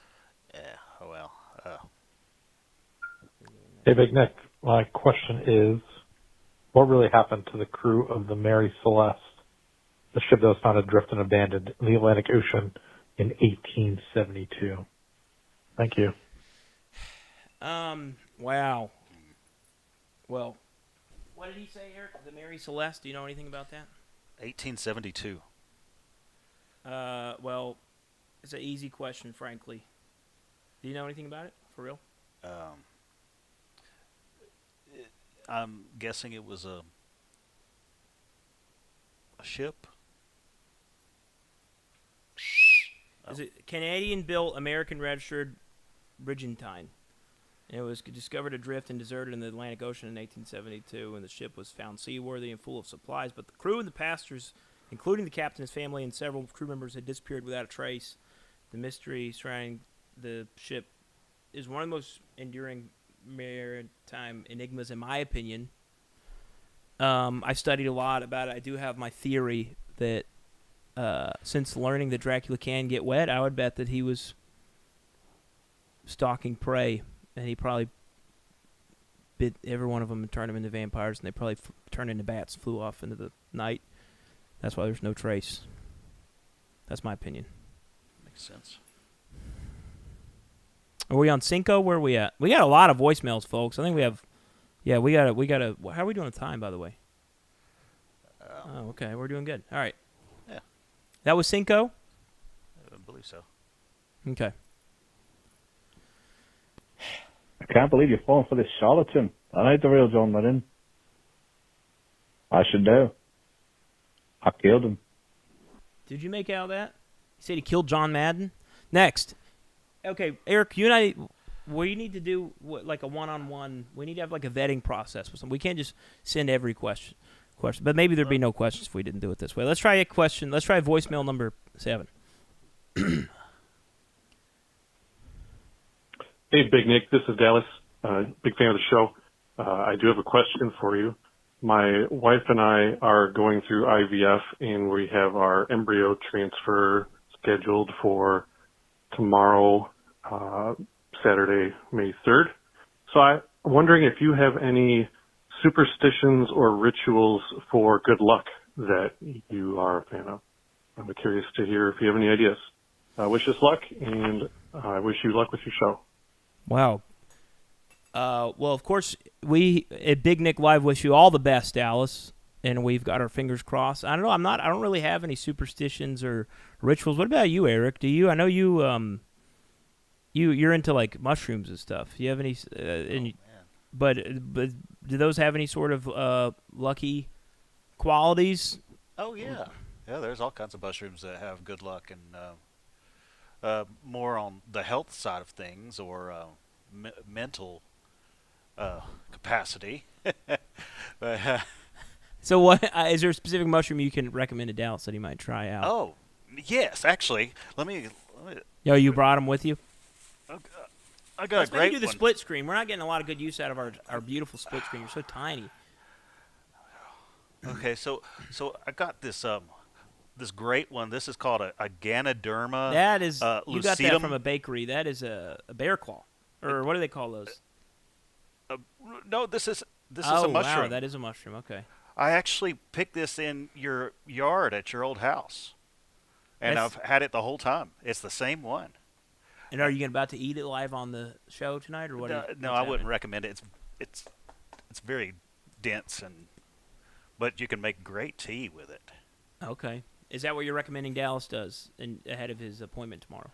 Yeah, oh well. Hey, Big Nick. My question is, what really happened to the crew of the Mary Celeste, the ship that was found adrift and abandoned in the Atlantic Ocean in 1872? Thank you. Wow. Well, what did he say, Eric? The Mary Celeste? Do you know anything about that? 1872. Well, it's an easy question, frankly. Do you know anything about it, for real? I'm guessing it was a ship. Is it Canadian-built, American-registered Brigantine? And it was discovered adrift and deserted in the Atlantic Ocean in 1872, and the ship was found seaworthy and full of supplies. But the crew and the passengers, including the captain, his family, and several crew members, had disappeared without a trace. The mystery surrounding the ship is one of the most enduring maritime enigmas, in my opinion. I studied a lot about it. I do have my theory that since learning that Dracula can get wet, I would bet that he was stalking prey, and he probably bit every one of them and turned them into vampires, and they probably turned into bats, flew off into the night. That's why there's no trace. That's my opinion. Makes sense. Are we on Cinco? Where are we at? We got a lot of voicemails, folks. I think we have. Yeah, we got a. How are we doing on time, by the way? Oh, okay. We're doing good. All right. Yeah. That was Cinco? I believe so. Okay. I can't believe you're falling for this charlatan. I ain't the real John Lennon. I should know. I killed him. Did you make out that? He said he killed John Madden? Next. Okay, Eric, you and I, we need to do like a one-on-one. We need to have like a vetting process with them. We can't just send every question. But maybe there'd be no questions if we didn't do it this way. Let's try a question. Let's try voicemail number 7. Hey, Big Nick. This is Dallas. Big fan of the show. I do have a question for you. My wife and I are going through IVF, and we have our embryo transfer scheduled for tomorrow, Saturday, May 3rd. So I'm wondering if you have any superstitions or rituals for good luck that you are a fan of. I'm curious to hear if you have any ideas. I wish us luck, and I wish you luck with your show. Wow. Well, of course, we at Big Nick Live wish you all the best, Dallas, and we've got our fingers crossed. I don't know. I don't really have any superstitions or rituals. What about you, Eric? Do you? I know you. You're into like mushrooms and stuff. Do you have any? But do those have any sort of lucky qualities? Oh yeah, yeah. There's all kinds of mushrooms that have good luck and more on the health side of things or mental capacity. But, so what is there a specific mushroom you can recommend to Dallas that he might try out? oh yes, actually, let me. Yo, you brought them with you? I got Let's a great maybe do the one. split screen. We're not getting a lot of good use out of our beautiful split screen. You're so tiny. Okay, so I got this this great one. This is called a Ganoderma. That is you got that lucidum. from a bakery. That is a bear claw, or what do they call those? No, this is Oh a mushroom. wow, that is a mushroom. Okay. I actually picked this in your yard at your old house, and That's- I've had it the whole time. It's the same one. And are you about to eat it live on the show tonight, or what? No, what's I wouldn't happening? recommend it. It's very dense but you can make great tea with it. Okay. Is that what you're recommending Dallas does ahead of his appointment tomorrow?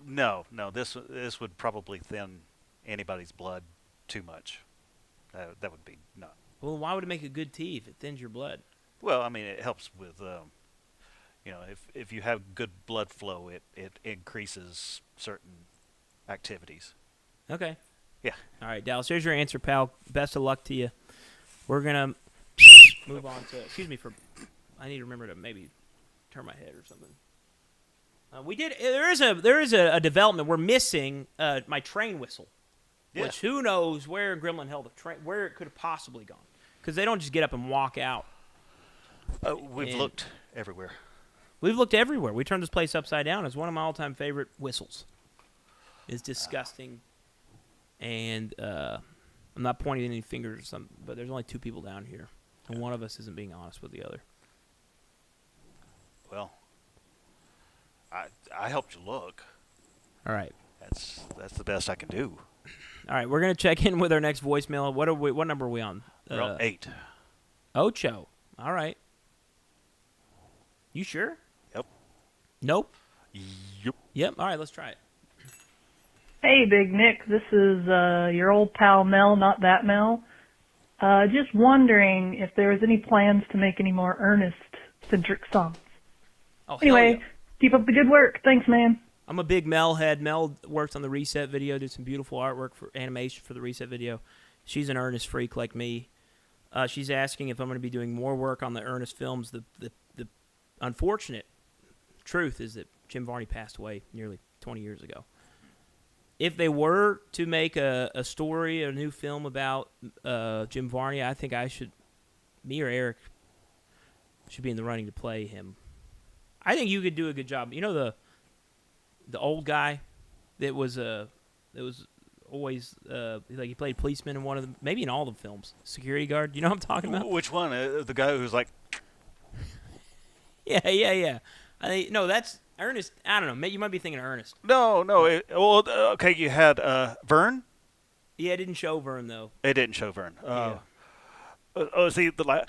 No. This would probably thin anybody's blood too much. That would be not. Well, why would it make a good tea if it thins your blood? Well, I mean, it helps with, if you have good blood flow, it increases certain activities. Okay. Yeah. All right, Dallas, here's your answer, pal. Best of luck to you. We're going to move on to, I need to remember to maybe turn my head or something. There is a development. We're missing my train whistle, which who knows where in Gremlin held the train, where it could have possibly gone. Because they don't just get up and walk out. We've looked everywhere. We've looked everywhere. We turned this place upside down. It's one of my all-time favorite whistles. It's disgusting. And I'm not pointing any fingers or something, but there's only 2 people down here. And one of us isn't being honest with the other. Well, I helped you look. All right. That's the best I can do. All right, we're going to check in with our next voicemail. What number are we on? We're on 8. Ocho. All right. You sure? Yep. Nope. Yep. Yep. All right, let's try it. Hey, Big Nick. This is your old pal Mel, not that Mel. Just wondering if there was any plans to make any more Ernest-centric songs. Oh, Anyway, yeah. keep up the good work. Thanks, man. I'm a big Mel head. Mel worked on the Reset video, did some beautiful artwork for animation for the Reset video. She's an Ernest freak like me. She's asking if I'm going to be doing more work on the Ernest films. The unfortunate truth is that Jim Varney passed away nearly 20 years ago. If they were to make a story, a new film about Jim Varney, I think me or Eric should be in the running to play him. I think you could do a good job. You know the old guy that was always like he played policeman in one of them, maybe in all the films. Security guard. You know what I'm talking about? Which one? The guy who's like. Yeah. No, that's Ernest. I don't know. You might be thinking of Ernest. No. Okay, you had Vern. Yeah, it didn't show Vern though. It didn't show Vern. Yeah. See the.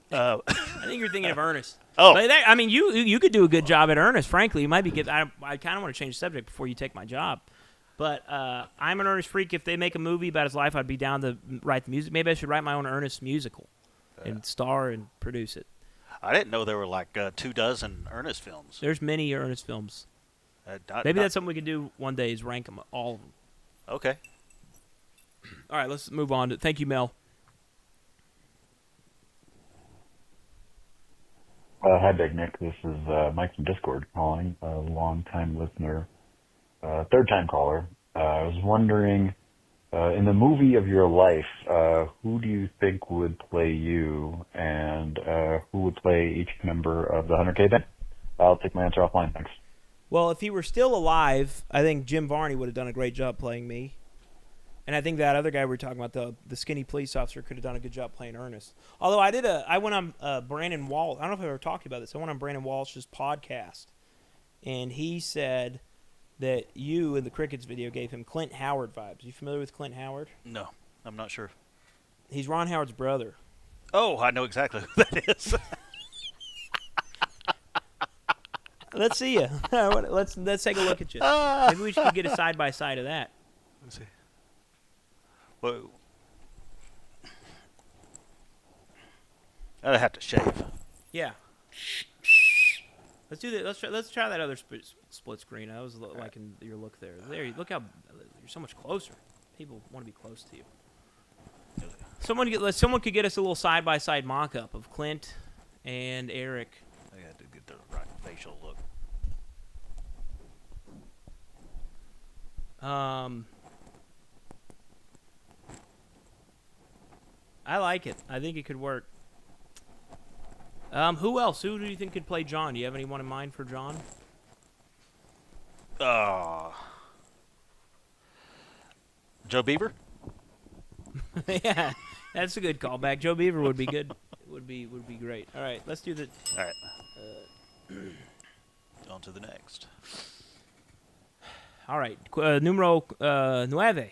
I think you're thinking of Ernest. Oh, but you could do a good job at Ernest. Frankly, you might be good. I kind of want to change the subject before you take my job. But I'm an Ernest freak. If they make a movie about his life, I'd be down to write the music. Maybe I should write my own Ernest musical and star and produce it. I didn't know there were like 24 Ernest films. There's many Ernest films. Maybe that's something we can do one day is rank them, all of them. Okay. All right, let's move on. Thank you, Mel. Hi, Big Nick. This is Mike from Discord calling, a long-time listener, third-time caller. I was wondering, in the movie of your life, who do you think would play you, and who would play each member of the 100K band? I'll take my answer offline. Thanks. Well, if he were still alive, I think Jim Varney would have done a great job playing me. And I think that other guy we were talking about, the skinny police officer, could have done a good job playing Ernest. Although I went on Brandon Walsh. I don't know if I ever talked about this. I went on Brandon Walsh's podcast, and he said that you in the Crickets video gave him Clint Howard vibes. You familiar with Clint Howard? No, I'm not sure. He's Ron Howard's brother. Oh, I know exactly who that is. Let's see you. Let's take a look at you. Maybe we should get a side by side of that. Let's see. Well, I'd have to shave. Yeah. Let's do that. Let's try that other split screen. I was liking your look there. There, look how you're so much closer. People want to be close to you. Someone could get us a little side by side mock up of Clint and Eric. I got to get the right facial look. I like it. I think it could work. Who else? Who do you think could play John? Do you have anyone in mind for John? Joe Beaver? Yeah, that's a good callback. Joe Beaver would be good. would be great. All right, let's do the. All right. On to the next. All right, numero nueve.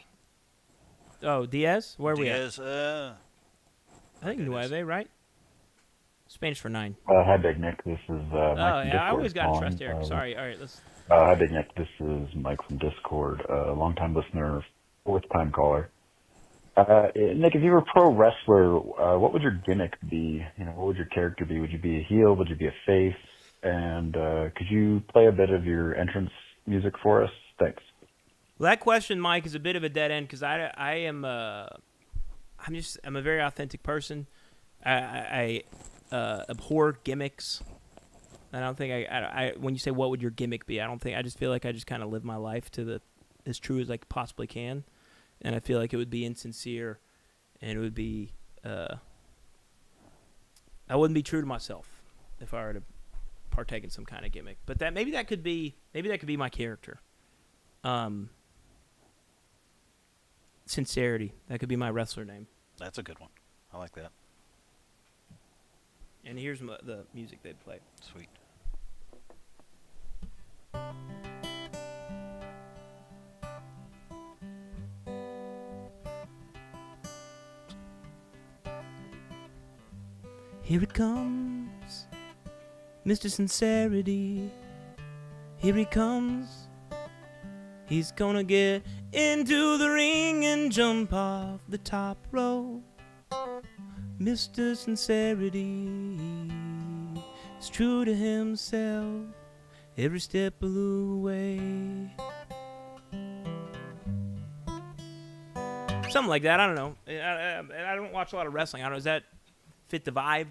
Oh, Diaz. Where are we at? Diaz. I think nueve, right? Spanish for 9. Hi, Big Nick. This is Mike from yeah, Discord I always got to calling. trust Eric. Sorry. All right, let's. Hi, Big Nick. This is Mike from Discord, a longtime listener, fourth-time caller. Nick, if you were a pro wrestler, what would your gimmick be? What would your character be? Would you be a heel? Would you be a face? And could you play a bit of your entrance music for us? Thanks. Well, that question, Mike, is a bit of a dead end because I'm a very authentic person. I abhor gimmicks. I don't think I when you say what would your gimmick be, I just feel like I just kind of live my life to as true as I possibly can, and I feel like it would be insincere, and it would be I wouldn't be true to myself if I were to partake in some kind of gimmick. But maybe that could be my character. Sincerity. That could be my wrestler name. That's a good one. I like that. And here's the music they'd play. Sweet. Here it comes, Mr. Sincerity. Here he comes. He's gonna get into the ring and jump off the top rope. Mr. Sincerity is true to himself every step of the way. Something like that. I don't know. I don't watch a lot of wrestling. I don't know. Does that fit the vibe?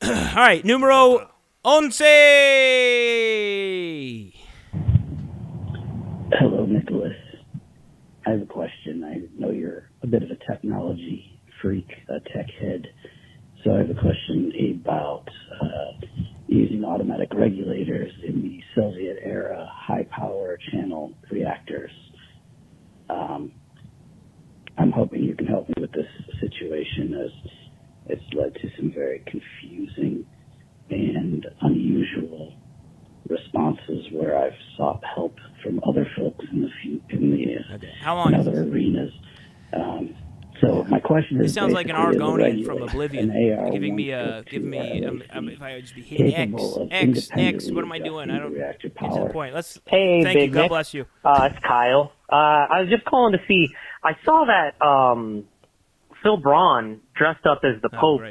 All right. Numero 11. Hello, Nicholas. I have a question. I know you're a bit of a technology freak, a tech head. So I have a question about using automatic regulators in the Soviet era high-power channel reactors. I'm hoping you can help me with this situation, as it's led to some very confusing and unusual responses where I've sought help from other folks in other arenas. So my question is, this sounds like an Argonian from Oblivion, giving me if I would just be hitting X. What am I doing? I don't get to the point. Hey, thank Big you. God Nick. bless you. It's Kyle. I was just calling to see. I saw that Phil Braun dressed up as the Pope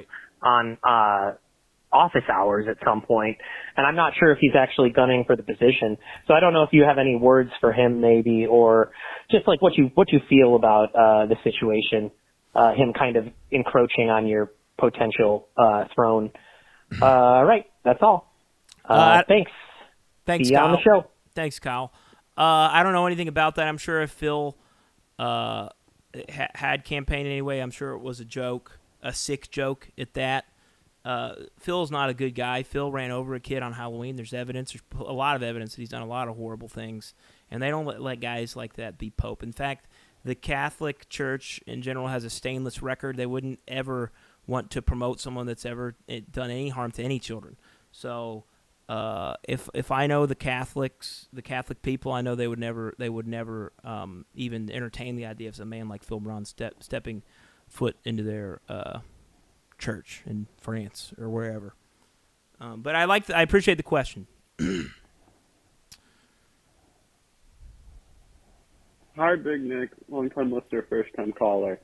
on office hours at some point, and I'm not sure if he's actually gunning for the position. So I don't know if you have any words for him, maybe, or just like what you feel about the situation, him kind of encroaching on your potential throne. Right, that's all. Thanks. Thanks, See you Kyle. on the show. Thanks, Kyle. I don't know anything about that. I'm sure if Phil had campaigned anyway, I'm sure it was a joke, a sick joke at that. Phil's not a good guy. Phil ran over a kid on Halloween. There's evidence. There's a lot of evidence that he's done a lot of horrible things, and they don't let guys like that be pope. In fact, the Catholic Church in general has a stainless record. They wouldn't ever want to promote someone that's ever done any harm to any children. So if I know the Catholic people, I know they would never even entertain the idea of a man like Phil Braun stepping foot into their church in France or wherever. But I appreciate the question. Hi, Big Nick, long-time listener, first-time caller.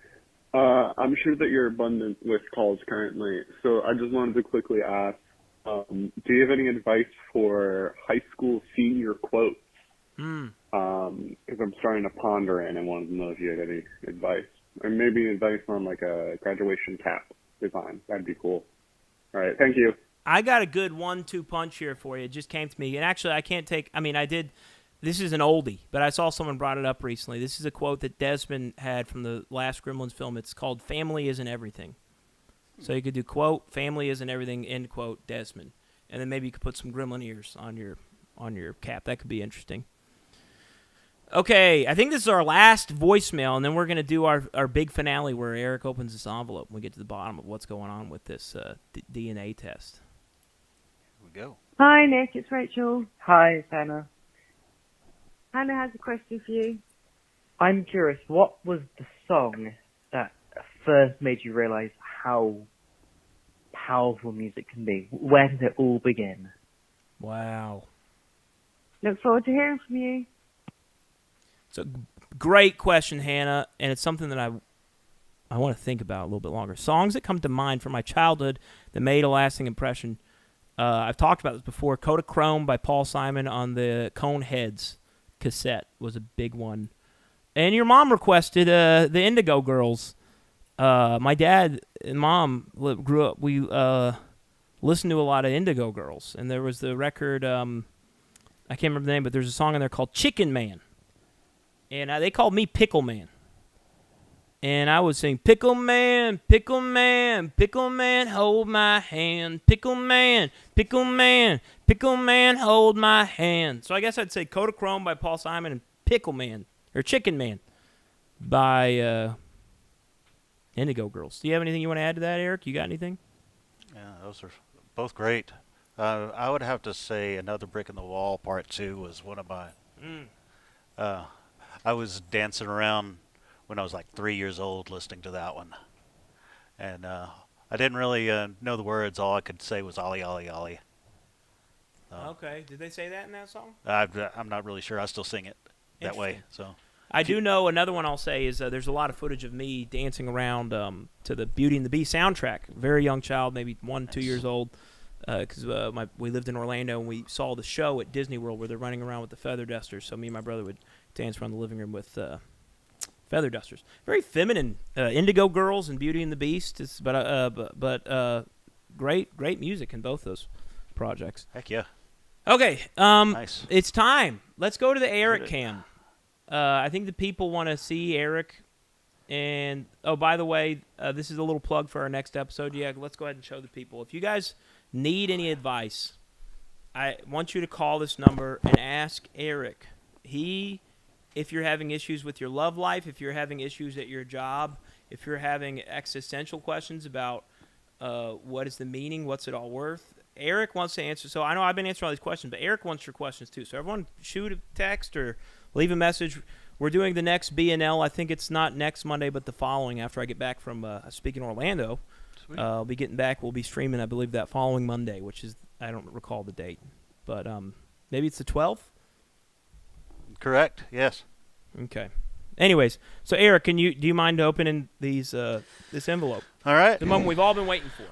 I'm sure that you're abundant with calls currently, so I just wanted to quickly ask, do you have any advice for high school senior quotes? Because I'm starting to ponder it, and I wanted to know if you had any advice. Or maybe advice on, like, a graduation cap design. That'd be cool. All right, thank you. I got a good 1-2 punch here for you. It just came to me. And actually, I did. This is an oldie, but I saw someone brought it up recently. This is a quote that Desmond had from the last Gremlins film. It's called "Family Isn't Everything." So you could do quote "Family Isn't Everything" end quote Desmond, and then maybe you could put some Gremlin ears on your cap. That could be interesting. Okay, I think this is our last voicemail, and then we're going to do our big finale where Eric opens this envelope and we get to the bottom of what's going on with this DNA test. Here we go. Hi, Nick. It's Rachel. Hi, it's Hannah. Hannah has a question for you. I'm curious, what was the song that first made you realize how powerful music can be? Where did it all begin? Wow. Look forward to hearing from you. It's a great question, Hannah, and it's something that I want to think about a little bit longer. Songs that come to mind from my childhood that made a lasting impression. I've talked about this before. Kodachrome by Paul Simon on the Coneheads cassette was a big one. And your mom requested the Indigo Girls. My dad and mom grew up. We listened to a lot of Indigo Girls, and there was the record. I can't remember the name, but there's a song in there called "Chicken Man," and they called me Pickle Man. And I would sing, "Pickle Man, Pickle Man, Pickle Man, hold my hand. Pickle Man, Pickle Man, Pickle Man, hold my hand." So I guess I'd say Kodachrome by Paul Simon and Pickle Man, or Chicken Man by Indigo Girls. Do you have anything you want to add to that, Eric? You got anything? Yeah, those are both great. I would have to say Another Brick in the Wall Part 2 was one of mine. I was dancing around when I was like 3 years old listening to that one. And I didn't really know the words. All I could say was "Ollie, Ollie, Ollie." Okay. Did they say that in that song? I'm not really sure. I still sing it that way. So I do know another one I'll say is there's a lot of footage of me dancing around to the Beauty and the Beast soundtrack. Very young child, maybe 1-2 years old, because we lived in Orlando and we saw the show at Disney World where they're running around with the feather dusters. So me and my brother would dance around the living room with feather dusters. Very feminine. Indigo Girls and Beauty and the Beast. But great music in both those projects. Heck yeah. Okay. Nice. It's time. Let's go to the Eric cam. I think the people want to see Eric. And, oh, by the way, this is a little plug for our next episode. Yeah, let's go ahead and show the people. If you guys need any advice, I want you to call this number and ask Eric. If you're having issues with your love life, if you're having issues at your job, if you're having existential questions about what is the meaning, what's it all worth, Eric wants to answer. So I know I've been answering all these questions, but Eric wants your questions too. So everyone shoot a text or leave a message. We're doing the next BNL. I think it's not next Monday, but the following after I get back from speaking in Orlando. I'll be getting back. We'll be streaming, I believe, that following Monday, which is, I don't recall the date. But maybe it's the 12th? Correct. Yes. Okay. Anyways, so Eric, do you mind opening this envelope? All right. The moment we've all been waiting for.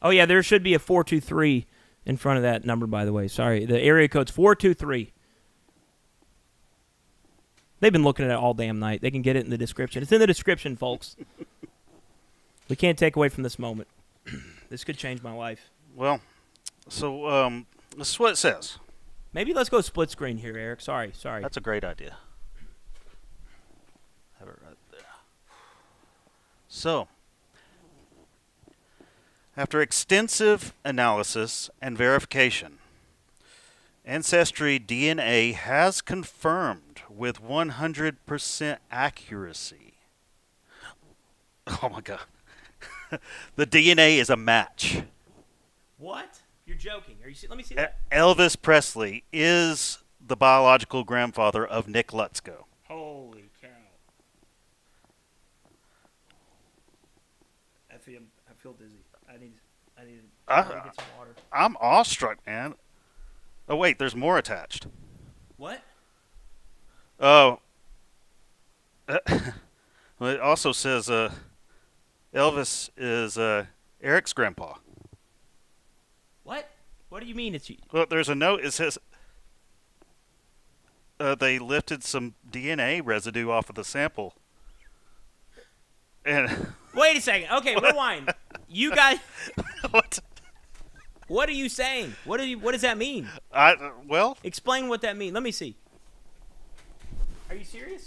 Oh, yeah, there should be a 423 in front of that number, by the way. Sorry. The area code's 423. They've been looking at it all damn night. They can get it in the description. It's in the description, folks. We can't take away from this moment. This could change my life. Well, so this is what it says. Maybe let's go split screen here, Eric. Sorry. That's a great idea. Have it right there. So, after extensive analysis and verification, Ancestry DNA has confirmed with 100% accuracy. Oh my God. The DNA is a match. What? You're joking. Let me see that. Elvis Presley is the biological grandfather of Nick Lutzko. Holy cow. I feel dizzy. I need to get some water. I'm awestruck, man. Oh, wait, there's more attached. What? Oh. Well, it also says Elvis is Eric's grandpa. What? What do you mean it's you? Well, there's a note. It says they lifted some DNA residue off of the sample. And wait a second. Okay, rewind. You guys. What? What are you saying? What does that mean? Well, explain what that means. Let me see. Are you serious?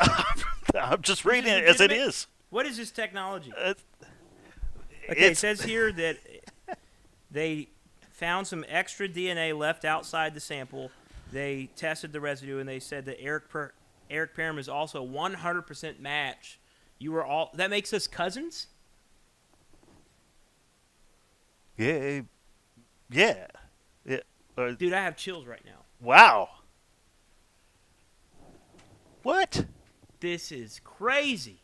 I'm just reading it as it is. What is this technology? Okay, it says here that they found some extra DNA left outside the sample. They tested the residue, and they said that Eric Perham is also 100% match. You were all that makes us cousins? Yeah. Dude, I have chills right now. Wow. What? This is crazy.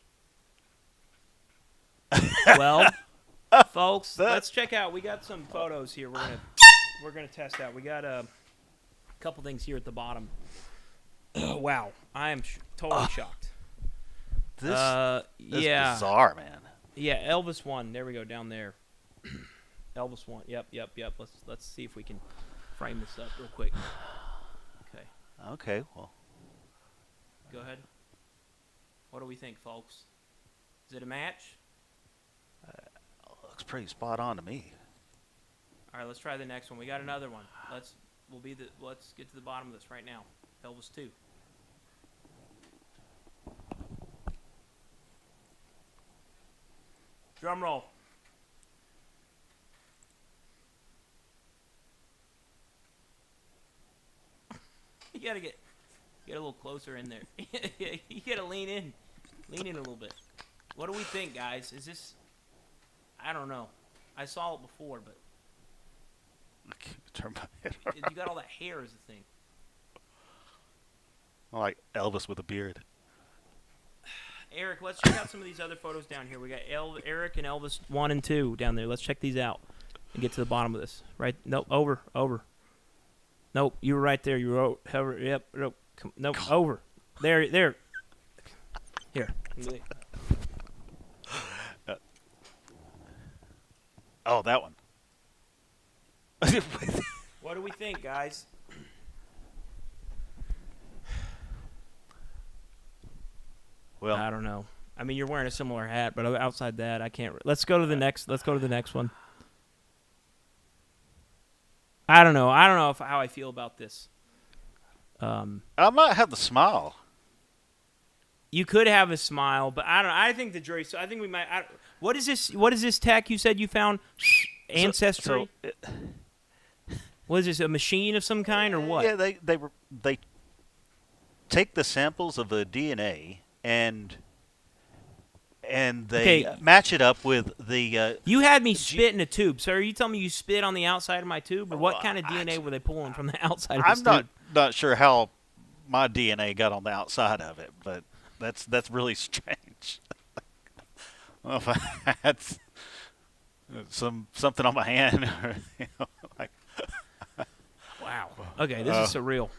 Well, folks, let's check out. We got some photos here. We're gonna test out. We got a couple things here at the bottom. Wow, I am totally shocked. This is bizarre, man. Yeah, Elvis won. There we go, down there. Elvis won. Yep. Let's see if we can frame this up real quick. Okay. Well, go ahead. What do we think, folks? Is it a match? Looks pretty spot on to me. All right, let's try the next one. We got another one. Let's get to the bottom of this right now. Elvis 2. Drum roll. You gotta get a little closer in there. You gotta lean in a little bit. What do we think, guys? Is this? I don't know. I saw it before, but turn my head you got all that hair as a thing. I like Elvis with a beard. Eric, let's check out some of these other photos down here. We got Eric and Elvis 1 and 2 down there. Let's check these out and get to the bottom of this. Right? Nope. Over. Nope. You were right there. You were over. Yep. Nope. Over. There. Here. Oh, that one. What do we think, guys? Well, I don't know. I mean, you're wearing a similar hat, but outside that, I can't. Let's go to the next one. I don't know. How I feel about this. I might have the smile. You could have a smile, but I don't. I think the jury. So I think we might. What is this? What is this tech you said you found? Ancestry. What is this? A machine of some kind or what? Yeah, they take the samples of the DNA and they match it up with the. You had me spit in a tube. So are you telling me you spit on the outside of my tube, or what kind of DNA were they pulling from the outside of this tube? I'm not sure how my DNA got on the outside of it, but that's really strange. Well, if I had something on my hand, or, like. Wow. Okay, this is surreal.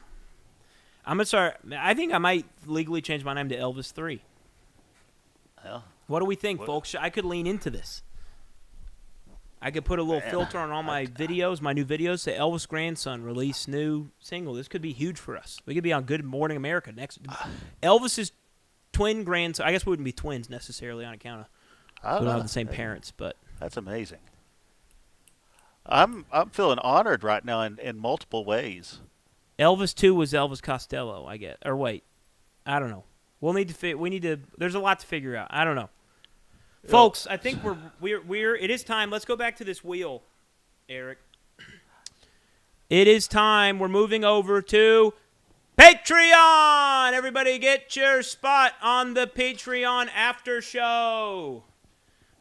I'm gonna start. I think I might legally change my name to Elvis 3. What do we think, folks? I could lean into this. I could put a little filter on all my videos, my new videos. Say Elvis grandson released new single. This could be huge for us. We could be on Good Morning America next. Elvis's twin grandson. I guess we wouldn't be twins necessarily on account of we don't have the same parents, but that's amazing. I'm feeling honored right now in multiple ways. Elvis 2 was Elvis Costello, I guess. Or wait, I don't know. We need to. There's a lot to figure out. I don't know. Folks, I think we're. It is time. Let's go back to this wheel, Eric. It is time. We're moving over to Patreon. Everybody, get your spot on the Patreon after show.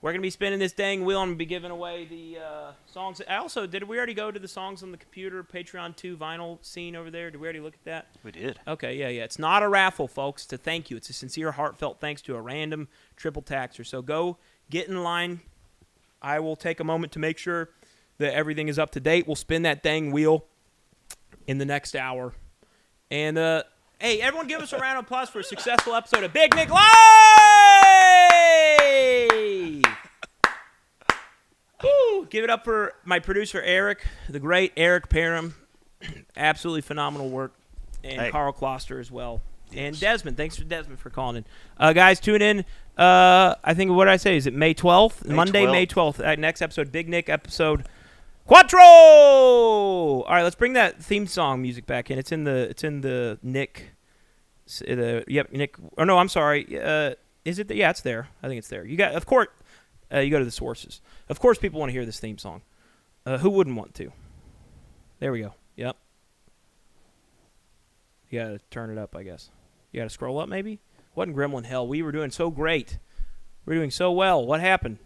We're gonna be spinning this dang wheel and be giving away the songs. Did we already go to the songs on the computer Patreon 2 vinyl scene over there? Did we already look at that? We did. Okay, yeah. It's not a raffle, folks. To thank you. It's a sincere, heartfelt thanks to a random triple taxer. So go get in line. I will take a moment to make sure that everything is up to date. We'll spin that dang wheel in the next hour. And hey, everyone, give us a round of applause for a successful episode of Big Nick Live. Woo! Give it up for my producer, Eric, the great Eric Parham. Absolutely phenomenal work. And Carl Kloster as well. Yes. And Desmond. Thanks for Desmond for calling in. Guys, tune in. I think, what did I say? Is it May 12th? Monday, May 12th. Next episode, Big Nick episode Quattro! All right, let's bring that theme song music back in. It's in the Nick. Nick. Oh, no, I'm sorry. Is it? Yeah, it's there. I think it's there. You got, of course. You go to the sources. Of course, people want to hear this theme song. Who wouldn't want to? There we go. Yep. You got to turn it up, I guess. You got to scroll up, maybe? Wasn't Gremlin hell? We were doing so great. We were doing so well. What happened?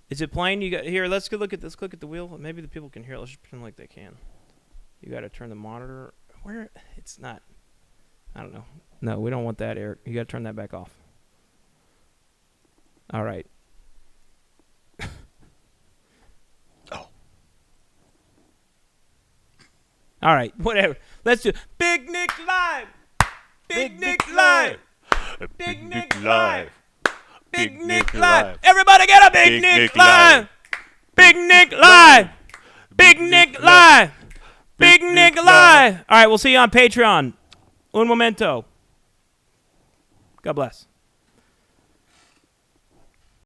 Is it playing? You got here. Let's go look at this. Click at the wheel. Maybe the people can hear it. Let's just pretend like they can. You got to turn the monitor. Where? It's not. I don't know. No, we don't want that, Eric. You got to turn that back off. All right. Oh. All right. Whatever. Let's do Big Nick Live. Big Nick Live. Big Nick Live. Big Nick Live. Everybody get a Big Nick Live. Big Nick Live. Big Nick Live. Big Nick Live. All right. We'll see you on Patreon. Un momento. God bless.